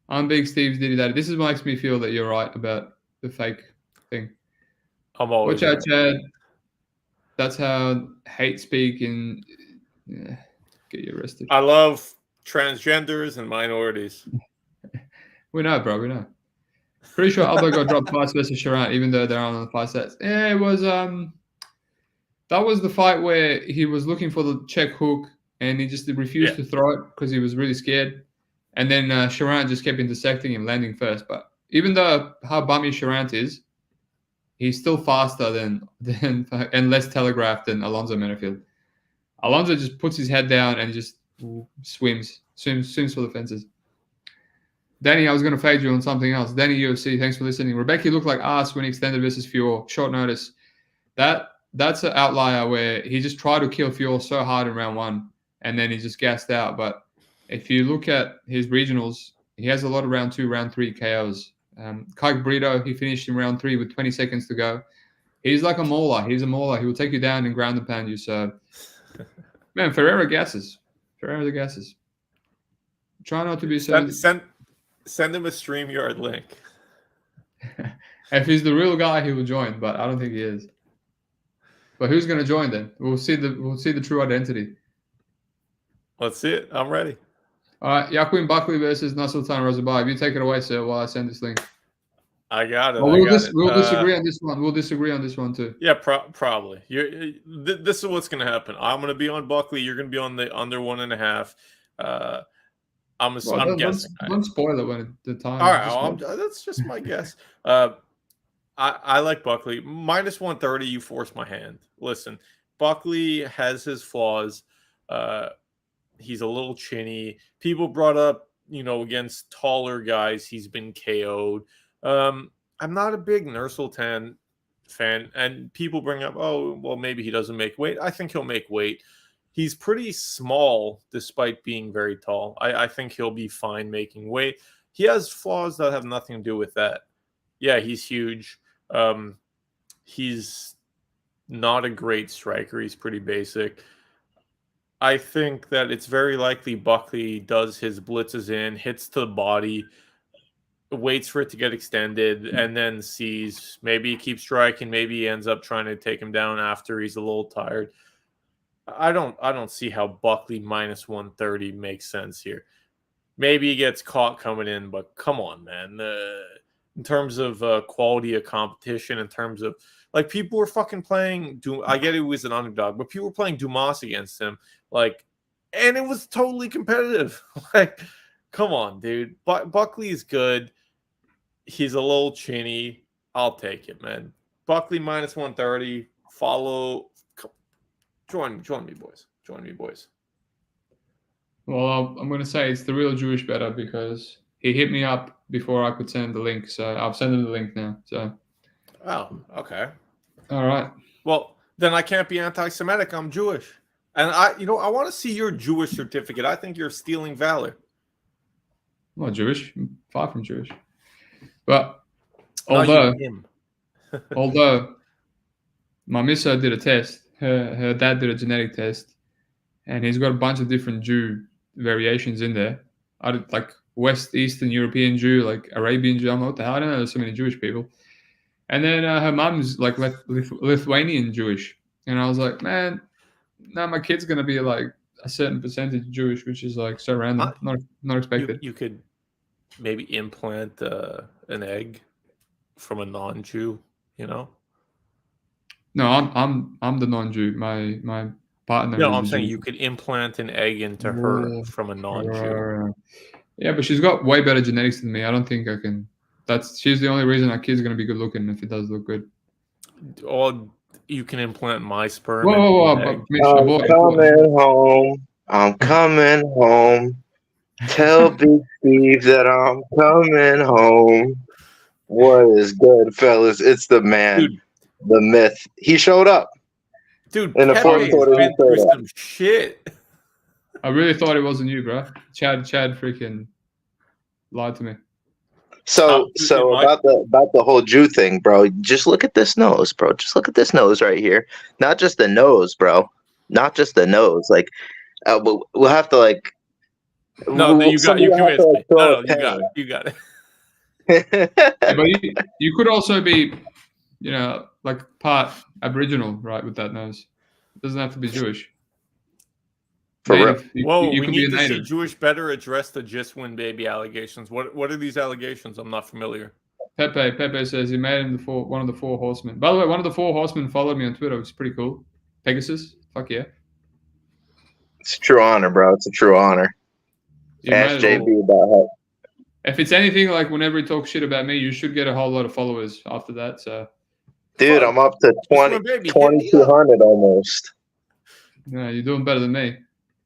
I'm BigSteve's Diddy Daddy. This is what makes me feel that you're right about the fake thing. I'm always watch out, Chad. That's how hate speak and get you arrested. I love transgenders and minorities. We know, bro. We know. Pretty sure Aldo got dropped twice versus Terrance, even though they're on the 5 sets. Yeah, it was. That was the fight where he was looking for the check hook and he just refused to throw it because he was really scared. And then Terrance just kept intersecting him, landing first. But even though how bummy Terrance is, he's still faster than and less telegraphed than Alonzo Menifield. Alonzo just puts his head down and just swims for the fences. Danny, I was going to fade you on something else. Danny UFC, thanks for listening. Rebecca looked like ass when he extended versus Fuel. Short notice. That's an outlier where he just tried to kill Fuel so hard in round 1 and then he just gassed out. But if you look at his regionals, he has a lot of round 2, round 3 KOs. Kike Brito, he finished in round 3 with 20 seconds to go. He's like a mauler. He's a mauler. He will take you down and ground and pound you. So, man, Ferreira gasses. Ferreira gasses. Try not to be so... Send him a StreamYard link. If he's the real guy, he will join, but I don't think he is. But who's going to join then? We'll see the true identity. Let's see it. I'm ready. All right, Yaquin Buckley versus Nursultan Rozabayev. You take it away, sir, while I send this link. I got it. Well, we'll disagree on this one. We'll disagree on this one too. Yeah, probably. This is what's going to happen. I'm going to be on Buckley. You're going to be on the under 1.5. I'm guessing. Don't spoil it when the time. All right, that's just my guess. I like Buckley. Minus 130, you force my hand. Listen, Buckley has his flaws. He's a little chinny. People brought up, against taller guys, he's been KO'd. I'm not a big Nursultan fan, and people bring up, oh, well, maybe he doesn't make weight. I think he'll make weight. He's pretty small despite being very tall. I think he'll be fine making weight. He has flaws that have nothing to do with that. Yeah, he's huge. He's not a great striker. He's pretty basic. I think that it's very likely Buckley does his blitzes in, hits to the body, waits for it to get extended, and then sees maybe he keeps striking. Maybe he ends up trying to take him down after he's a little tired. I don't see how Buckley minus 130 makes sense here. Maybe he gets caught coming in, but come on, man. In terms of quality of competition, in terms of people were fucking playing. I get it was an underdog, but people were playing Dumas against him, and it was totally competitive. Come on, dude. Buckley is good. He's a little chinny. I'll take it, man. Buckley minus 130. Follow. Join me, boys. Join me, boys. Well, I'm going to say it's the real Jewish Bettor because he hit me up before I could send the link. So I'll send him the link now. So. Oh, okay. All right. Well, then I can't be anti-Semitic. I'm Jewish. And I want to see your Jewish certificate. I think you're stealing valor. I'm not Jewish. I'm far from Jewish. But although my misso did a test, her dad did a genetic test, and he's got a bunch of different Jew variations in there. like West Eastern European Jew, like Arabian Jew. I'm like, what the hell? I don't know. There's so many Jewish people. And then her mum's like Lithuanian Jewish, and I was like, man, no, my kid's gonna be like a certain percentage Jewish, which is like so random, not expected. You could maybe implant an egg from a non-Jew, you know? No, I'm the non-Jew. My partner. No, is I'm a saying Jew. you could implant an egg into her from a non-Jew. Yeah, but she's got way better genetics than me. I don't think I can. She's the only reason our kid's gonna be good looking if it does look good. Or you can implant my sperm. Whoa! Mitch, I'm coming home. Tell BigSteve that I'm coming home. What is good, fellas? It's the man, dude, the myth. He showed up. Dude, in the fourth quarter, been through some shit. I really thought it wasn't you, bro. Chad freaking lied to me. So about the whole Jew thing, bro. Just look at this nose, bro. Just look at this nose right here. Not just the nose, bro. Not just the nose. Like, we'll have to like. No, you convinced me. No, you got it. Yeah, but you could also be, like part Aboriginal, right? With that nose, it doesn't have to be Jewish. For real. We need to see Jewish Bettor address the Just Win Baby allegations. What are these allegations? I'm not familiar. Pepe says he made him one of the 4 horsemen. By the way, one of the 4 horsemen followed me on Twitter, which is pretty cool. Pegasus, fuck yeah. It's a true honor, bro. It's a true honor. Ask JB about her. If it's anything like whenever he talks shit about me, you should get a whole lot of followers after that. So, dude, I'm up to 2,200 almost. Yeah, you're doing better than me.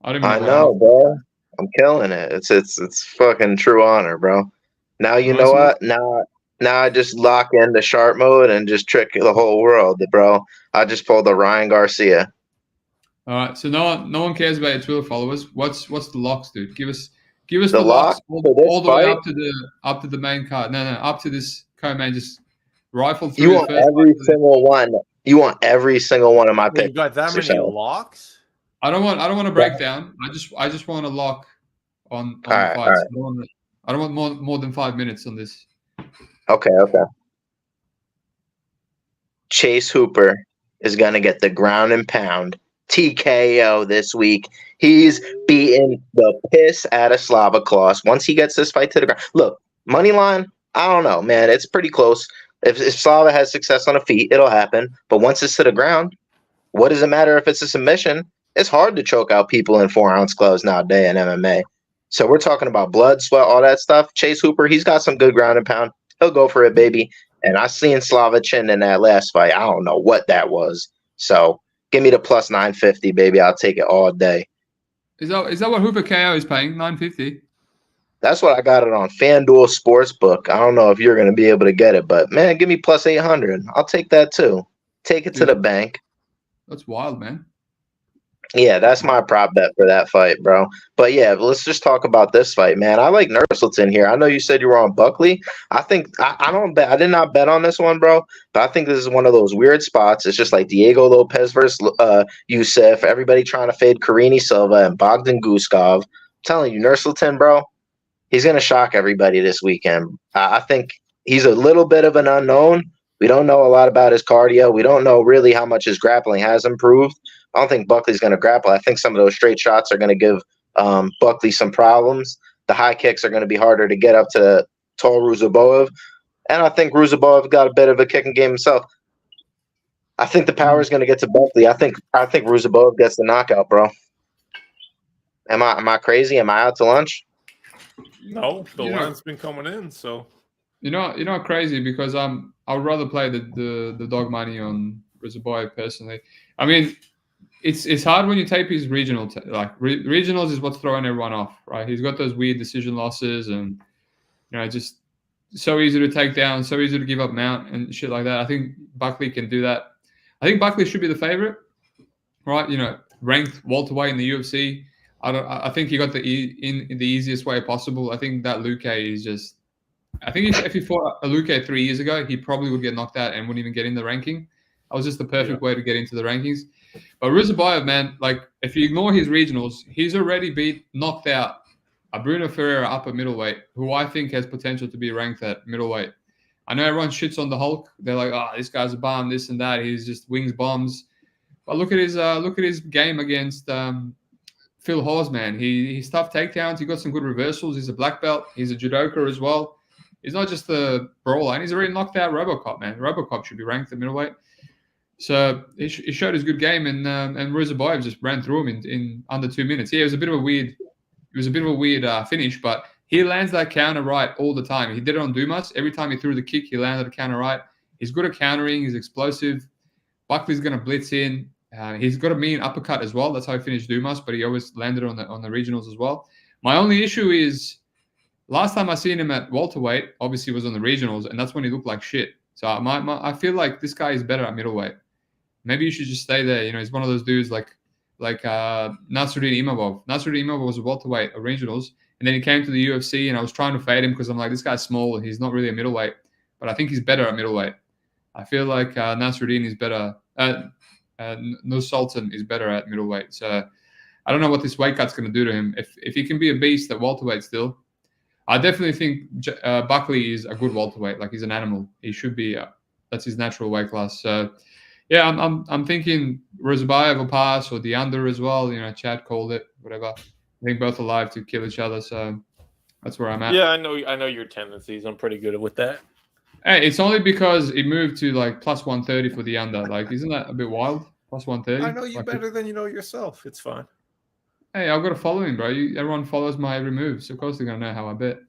I know, bro. I'm killing it. It's fucking true honor, bro. Now you know what? Now I just lock into sharp mode and just trick the whole world, bro. I just pulled the Ryan Garcia. All right, so no one cares about your Twitter followers. What's the locks, dude? Give us the locks all the way up to the main card. No, up to this co-main. Just rifle through. You want every single one. You want every single one of my picks. You got that many locks? I don't want a breakdown. I just want a lock on fights. Right. I don't want more than 5 minutes on this. Okay. Chase Hooper is gonna get the ground and pound TKO this week. He's beating the piss out of Slava Klaus once he gets this fight to the ground. Look, money line, I don't know, man. It's pretty close. If Slava has success on the feet, it'll happen. But once it's to the ground, what does it matter if it's a submission? It's hard to choke out people in 4-ounce gloves nowadays in MMA. So we're talking about blood, sweat, all that stuff. Chase Hooper, he's got some good ground and pound. He'll go for it, baby. And I seen Slava chin in that last fight. I don't know what that was. So give me the plus 950, baby. I'll take it all day. Is that what Hooper KO is paying? 950? That's what I got it on FanDuel Sportsbook. I don't know if you're going to be able to get it, but man, give me plus 800. I'll take that too. Take it to the bank. That's wild, man. Yeah, that's my prop bet for that fight, bro. But yeah, let's just talk about this fight, man. I like Nursleton here. I know you said you were on Buckley. I think I don't bet. I did not bet on this one, bro. But I think this is one of those weird spots. It's just like Diego Lopez versus Youssef. Everybody trying to fade Karini Silva and Bogdan Guskov. I'm telling you, Nursleton, bro, he's gonna shock everybody this weekend. I think he's a little bit of an unknown. We don't know a lot about his cardio. We don't know really how much his grappling has improved. I don't think Buckley's going to grapple. I think some of those straight shots are going to give Buckley some problems. The high kicks are going to be harder to get up to tall Ruzaboev. And I think Ruzaboev got a bit of a kicking game himself. I think the power is going to get to Buckley. I think Ruzaboev gets the knockout, bro. Am I crazy? Am I out to lunch? No, the line's been coming in, so you're not crazy because I would rather play the dog money on Ruzaboev personally. I mean, it's hard when you tape his regional. Regionals is what's throwing everyone off, right? He's got those weird decision losses, and just so easy to take down, so easy to give up mount and shit like that. I think Buckley can do that. I think Buckley should be the favorite, right? Ranked welterweight in the UFC. I think he got in the easiest way possible. I think that Luque is just. I think if he fought a Luque 3 years ago, he probably would get knocked out and wouldn't even get in the ranking. That was just the perfect way to get into the rankings. But Ruzaboev, man, like if you ignore his regionals, he's already knocked out Bruno Ferreira up at middleweight, who I think has potential to be ranked at middleweight. I know everyone shits on the Hulk. They're like, oh, this guy's a bum, this and that. He's just wings bombs. But look at his game against Phil Hawes, man. He's tough takedowns. He got some good reversals. He's a black belt. He's a judoka as well. He's not just a brawler. And he's already knocked out Robocop, man. Robocop should be ranked at middleweight. So he showed his good game, and Ribovics just ran through him in under 2 minutes. Yeah, it was a bit of a weird finish, but he lands that counter right all the time. He did it on Dumas. Every time he threw the kick, he landed a counter right. He's good at countering. He's explosive. Buckley's going to blitz in. He's got a mean uppercut as well. That's how he finished Dumas, but he always landed on the regionals as well. My only issue is last time I seen him at welterweight, obviously was on the regionals, and that's when he looked like shit. So I feel like this guy is better at middleweight. Maybe you should just stay there. You know, he's one of those dudes like Nasruddin Imavov. Nasruddin Imavov was a welterweight at regionals, and then he came to the UFC, and I was trying to fade him because I'm like, this guy's small and he's not really a middleweight, but I think he's better at middleweight. I feel like Nasruddin is better. No Sultan is better at middleweight. So I don't know what this weight cut's going to do to him. If he can be a beast at welterweight still, I definitely think Buckley is a good welterweight. Like, he's an animal. He should be. That's his natural weight class. So yeah, I'm thinking Ribovics will pass, or the under as well. You know, Chad called it. Whatever. I think both alive to kill each other. So that's where I'm at. Yeah, I know your tendencies. I'm pretty good with that. Hey, it's only because it moved to like plus 130 for the under. Like, isn't that a bit wild? Plus 130. I know you better than you know yourself. It's fine. Hey, I've got to follow him, bro. Everyone follows my every move, so of course they're gonna know how I bet.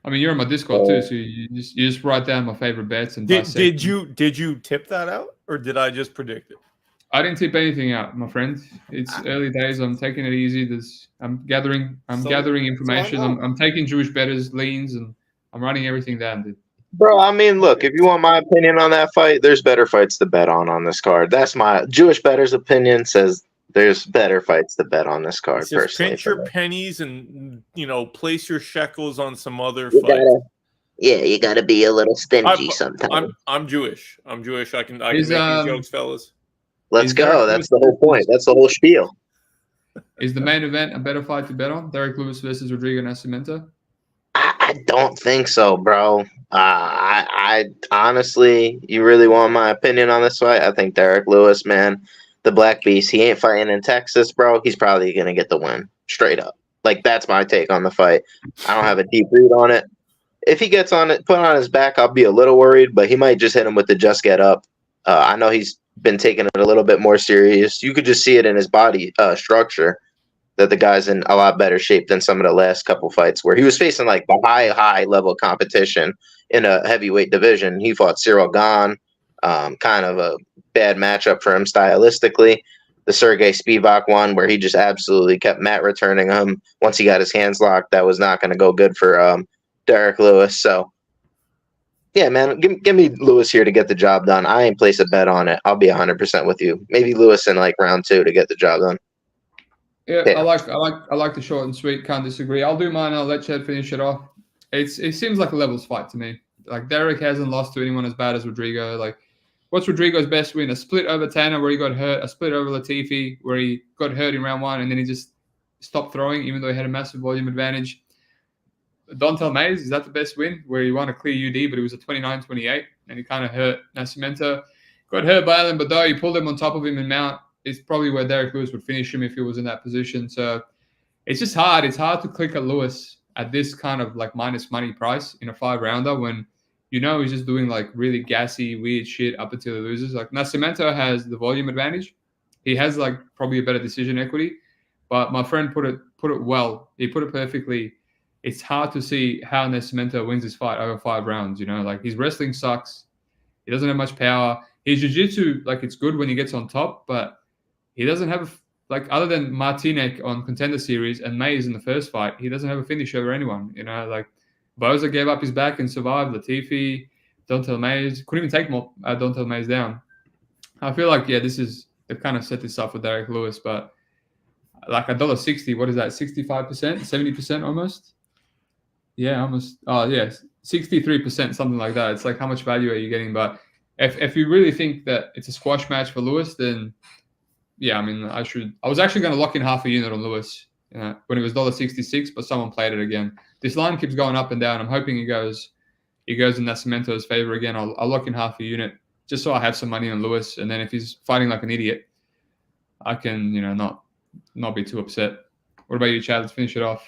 I mean, you're on my Discord too, so you just write down my favorite bets and did you tip that out, or did I just predict it? I didn't tip anything out, my friend. It's early days. I'm taking it easy. I'm gathering information. I'm taking Jewish bettors, leans, and I'm writing everything down, dude. Bro, I mean, look, if you want my opinion on that fight, there's better fights to bet on this card. That's my Jewish bettor's opinion. Says there's better fights to bet on this card. Personally, pinch your pennies and place your shekels on some other fight. You gotta be a little stingy sometimes. I'm Jewish. I can make these jokes, fellas. Let's go. That's the whole point. That's the whole spiel. Is the main event a better fight to bet on? Derek Lewis versus Rodrigo Nascimento? I don't think so, bro. I honestly, you really want my opinion on this fight? I think Derek Lewis, man, the Black Beast, he ain't fighting in Texas, bro. He's probably going to get the win, straight up. Like, that's my take on the fight. I don't have a deep read on it. If he gets put on his back, I'll be a little worried, but he might just hit him with the just get up. I know he's been taking it a little bit more serious. You could just see it in his body structure that the guy's in a lot better shape than some of the last couple fights where he was facing like the high level competition in a heavyweight division. He fought Cyril Gane, kind of a bad matchup for him stylistically. The Sergey Spivak one where he just absolutely kept mat returning him. Once he got his hands locked, that was not going to go good for Derek Lewis. So yeah, man, give me Lewis here to get the job done. I ain't place a bet on it. I'll be 100% with you. Maybe Lewis in like round 2 to get the job done. Yeah, I like the short and sweet. Can't disagree. I'll do mine. I'll let Chad finish it off. It seems like a levels fight to me. Like, Derek hasn't lost to anyone as bad as Rodrigo. Like, what's Rodrigo's best win? A split over Tanner where he got hurt. A split over Latifi where he got hurt in round 1 and then he just stopped throwing even though he had a massive volume advantage. Dontel Mays, is that the best win where he won a clear UD but it was a 29-28 and he kind of hurt Nascimento. Got hurt by Alan Bettor. He pulled him on top of him in mount. It's probably where Derek Lewis would finish him if he was in that position. So it's just hard. It's hard to click at Lewis at this kind of like minus money price in a 5-rounder when he's just doing like really gassy, weird shit up until he loses. Like, Nascimento has the volume advantage. He has like probably a better decision equity. But my friend put it well. He put it perfectly. It's hard to see how Nascimento wins this fight over 5 rounds. Like, his wrestling sucks. He doesn't have much power. His jiu-jitsu, like, it's good when he gets on top, but he doesn't have, like, other than Martinek on Contender Series and Mays in the first fight, he doesn't have a finish over anyone. Like, Boza gave up his back and survived. Latifi, Dontel Mays, couldn't even take Dontel Mays down. I feel like, yeah, they've kind of set this up for Derek Lewis, but like $1.60, what is that, 65%, 70% almost? Yeah, almost. Oh, yeah, 63%, something like that. It's like, how much value are you getting? But if you really think that it's a squash match for Lewis, then yeah, I mean, I was actually going to lock in half a unit on Lewis when it was $1.66, but someone played it again. This line keeps going up and down. I'm hoping it goes in Nascimento's favor again. I'll lock in half a unit just so I have some money on Lewis, and then if he's fighting like an idiot, I can not be too upset. What about you, Chad? Let's finish it off.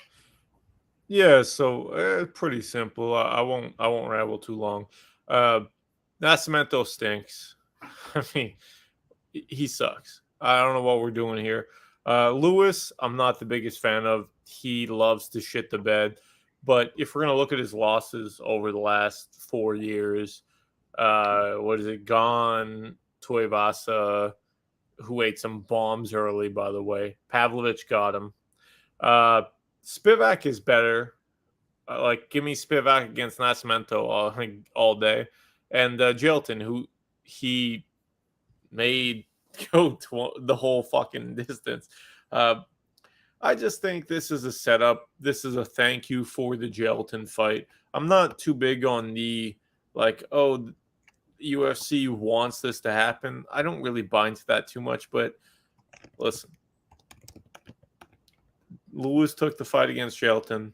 Yeah, so pretty simple. I won't ramble too long. Nascimento stinks. I mean, he sucks. I don't know what we're doing here. Lewis, I'm not the biggest fan of. He loves to shit the bed. But if we're going to look at his losses over the last 4 years, what is it? Gone, Tuivasa, who ate some bombs early, by the way. Pavlovich got him. Spivak is better. Give me Spivak against Nascimento all day. And Jailton, who he made go the whole fucking distance. I just think this is a setup. This is a thank you for the Jailton fight. I'm not too big on the UFC wants this to happen. I don't really buy into that too much, but listen. Lewis took the fight against Jailton.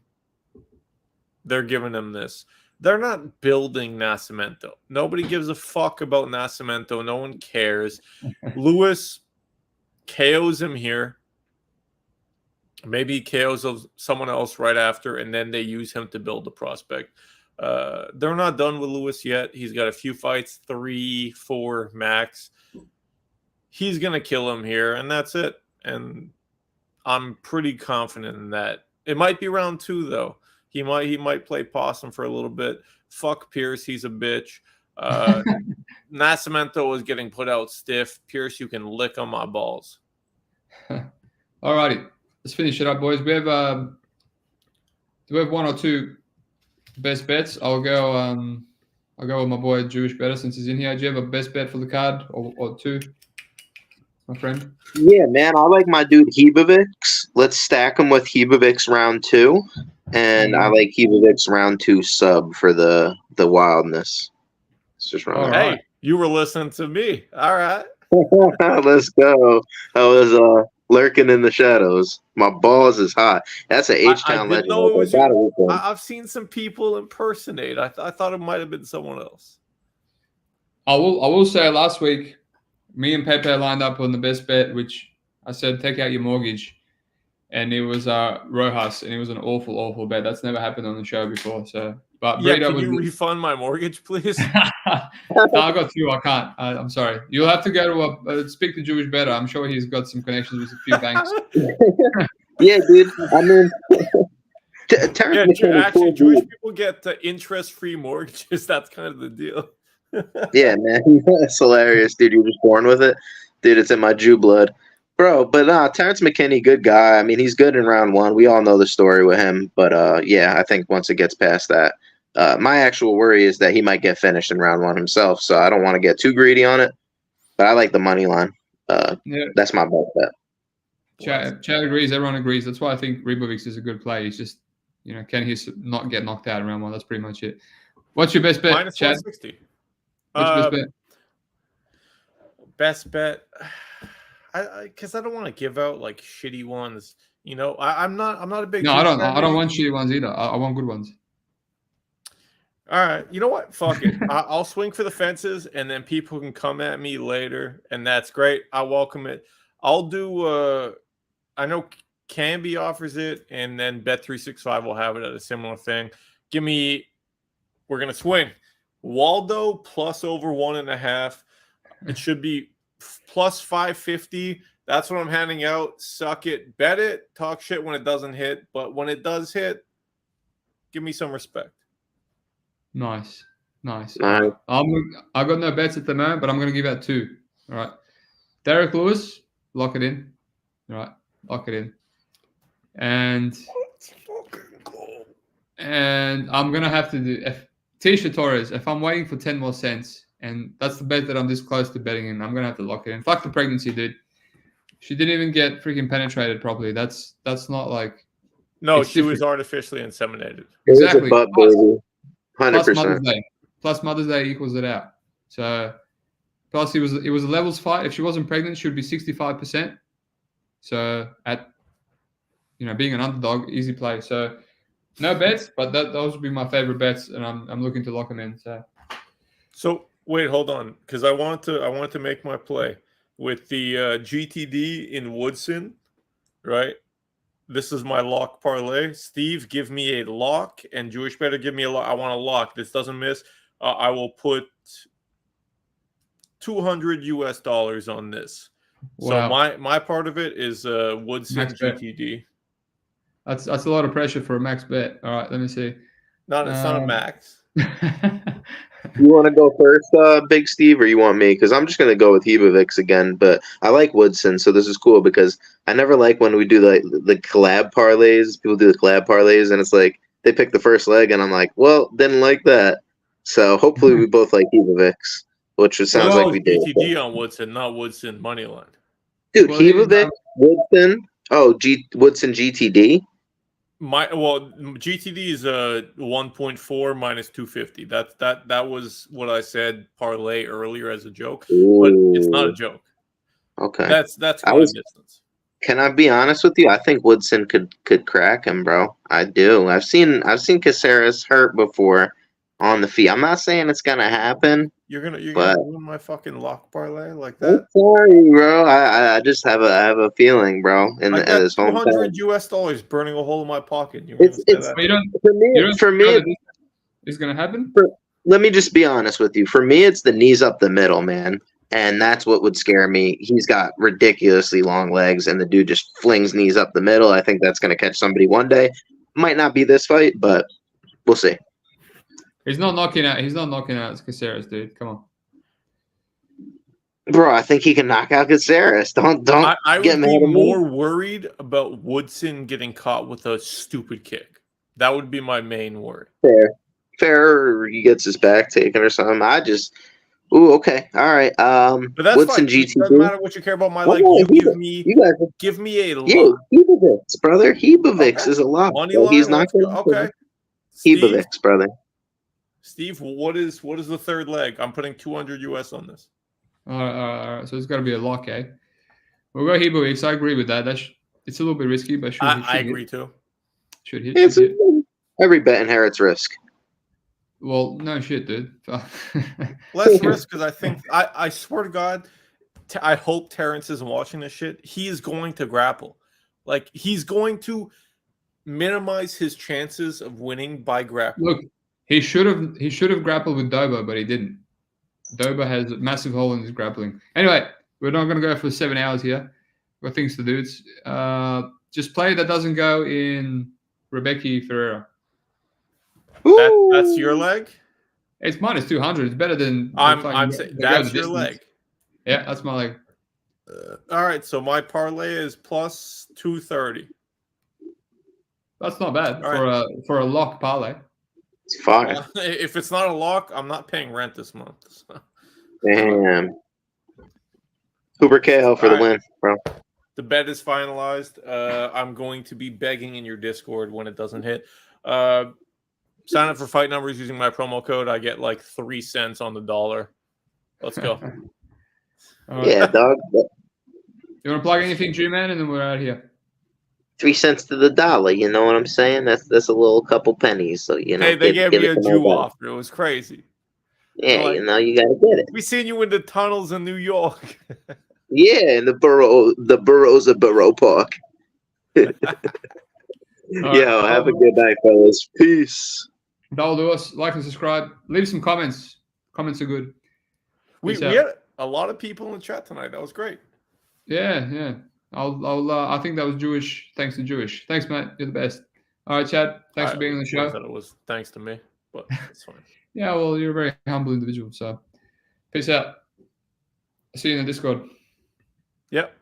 They're giving him this. They're not building Nascimento. Nobody gives a fuck about Nascimento. No one cares. Lewis KOs him here. Maybe he KOs someone else right after, and then they use him to build the prospect. They're not done with Lewis yet. He's got a few fights, 3, 4 max. He's going to kill him here, and that's it. And I'm pretty confident in that. It might be round 2, though. He might play possum for a little bit. Fuck Pierce, he's a bitch. Nascimento is getting put out stiff. Pierce, you can lick on my balls. All righty, let's finish it up, boys. We have do we have 1 or 2 best bets? I'll go with my boy Jewish Bettor since he's in here. Do you have a best bet for the card or 2, my friend? Yeah, man, I like my dude Ribovics. Let's stack him with Ribovics round 2, and I like Ribovics round 2 sub for the wildness. It's just round. Hey, you were listening to me. All right, let's go. I was lurking in the shadows. My balls is hot. That's an H-Town legend. I've seen some people impersonate. I thought it might have been someone else. I will say last week, me and Pepe lined up on the best bet, which I said, take out your mortgage. And it was Rojas, and it was an awful, awful bet. That's never happened on the show before. So, but yeah, can you refund my mortgage, please? No, I got 2. I can't. I'm sorry. You'll have to go to speak to Jewish Bettor. I'm sure he's got some connections with a few banks. Yeah, dude. I mean, actually, Jewish people get interest-free mortgages. That's kind of the deal. Yeah, man, that's hilarious, dude. You're just born with it, dude. It's in my Jew blood, bro. But Terrance McKinney, good guy. I mean, he's good in round 1. We all know the story with him, but yeah, I think once it gets past that, my actual worry is that he might get finished in round 1 himself. So I don't want to get too greedy on it, but I like the money line. Yeah. That's my best bet. Chad agrees. Everyone agrees. That's why I think Ribovics is a good play. He's just, can he not get knocked out in round 1? That's pretty much it. What's your best bet, Minus Chad? 160. What's your best bet? Because I don't want to give out shitty ones. I'm not a big. No, I don't want shitty ones either. I want good ones. All right, you know what? Fuck it. I'll swing for the fences, and then people can come at me later, and that's great. I welcome it. I'll do. I know Canby offers it, and then Bet365 will have it at a similar thing. We're gonna swing. Waldo plus over 1.5. It should be plus 550. That's what I'm handing out. Suck it, bet it, talk shit when it doesn't hit, but when it does hit, give me some respect. Nice. I got no bets at the moment, but I'm going to give out 2. All right. Derek Lewis, lock it in. All right, lock it in. And I'm going to have to do Tecia Torres. If I'm waiting for 10 more cents, and that's the bet that I'm this close to betting in, I'm going to have to lock it in. Fuck the pregnancy, dude. She didn't even get freaking penetrated properly. That's not like... No, she was artificially inseminated. Exactly. It was a 100%. Plus Mother's Day equals it out. So, plus it was a levels fight. If she wasn't pregnant, she would be 65%. So, at being an underdog, easy play. So no bets, but those would be my favorite bets, and I'm looking to lock them in. So wait, hold on, because I wanted to make my play with the GTD in Woodson, right? This is my lock parlay. Steve, give me a lock, and Jewish Bettor, give me a lock. I want a lock. This doesn't miss. I will put $200 on this. Wow. So my part of it is Woodson Max bet. GTD. That's a lot of pressure for a max bet. All right, let me see. It's not a max. You want to go first, Big Steve, or you want me? Because I'm just going to go with Ribovics again, but I like Woodson, so this is cool because I never like when we do the collab parlays. People do the collab parlays, and it's like they pick the first leg, and I'm like, well, didn't like that. So hopefully we both like Ribovics, which it sounds like we did. GTD on Woodson, not Woodson moneyline. Dude, Ribovics, Woodson. Oh, Woodson GTD. GTD is a 1.4 minus 250. That was what I said parlay earlier as a joke, but it's not a joke. Okay, that's quite a distance. Can I be honest with you? I think Woodson could crack him, bro. I do. I've seen Caceres hurt before on the feet. I'm not saying it's gonna happen. You're gonna ruin my fucking lock parlay like that. I'm sorry, bro. I just have a feeling, bro. In this $200 burning a hole in my pocket. For me, it's gonna happen. Let me just be honest with you. For me, it's the knees up the middle, man. And that's what would scare me. He's got ridiculously long legs, and the dude just flings knees up the middle. I think that's going to catch somebody one day. Might not be this fight, but we'll see. He's not knocking out Caceres, dude. Come on. Bro, I think he can knock out Caceres. Don't I get would mad be at me. more worried about Woodson getting caught with a stupid kick. That would be my main worry. Fair, he gets his back taken or something. Okay. All right. But that's Woodson fine. GTD. It doesn't matter what you care about my leg. Give me a lock. Ribovics, brother. Ribovics is a lock. He's not going to. Okay. Ribovics, brother. Steve, what is the third leg? I'm putting $200 on this. All right. So it's got to be a lock, eh? We'll go Ribovics. I agree with that. It's a little bit risky, but I agree too. Should hit. Every bet inherits risk. Well, no shit, dude. Less risk because I think I swear to God, I hope Terrance isn't watching this shit. He is going to grapple. Like he's going to minimize his chances of winning by grappling. Look, he should have grappled with Doba, but he didn't. Doba has a massive hole in his grappling. Anyway, we're not going to go for 7 hours here. We've got things to do. It's just play that doesn't go in Rebecca Ferreira. That's your leg? It's minus 200. It's better than I'm saying that's your leg. Yeah, that's my leg. All right, so my parlay is plus 230. That's not bad for a lock parlay. It's fine. If it's not a lock, I'm not paying rent this month. So. Damn. Uber KO for the win, bro. The bet is finalized. I'm going to be begging in your Discord when it doesn't hit. Sign up for Fight Numbers using my promo code. I get like 3 cents on the dollar. Let's go. Right. Yeah, dog. You want to plug anything, G-Man, and then we're out of here. 3 cents to the dollar. You know what I'm saying? That's a little couple pennies. So they gave me a Jew offer. It was crazy. Yeah, you gotta get it. We seen you in the tunnels in New York. Yeah, in the boroughs of Borough Park. Yo, have a good night, fellas. Peace. That'll do us. Like and subscribe. Leave some comments. Comments are good. We had a lot of people in the chat tonight. That was great. Yeah. I think that was Jewish. Thanks to Jewish. Thanks, Matt. You're the best. All right, Chad. Thanks for being on the show. I thought it was thanks to me, but it's fine. Yeah, well, you're a very humble individual. So, peace out. See you in the Discord. Yep.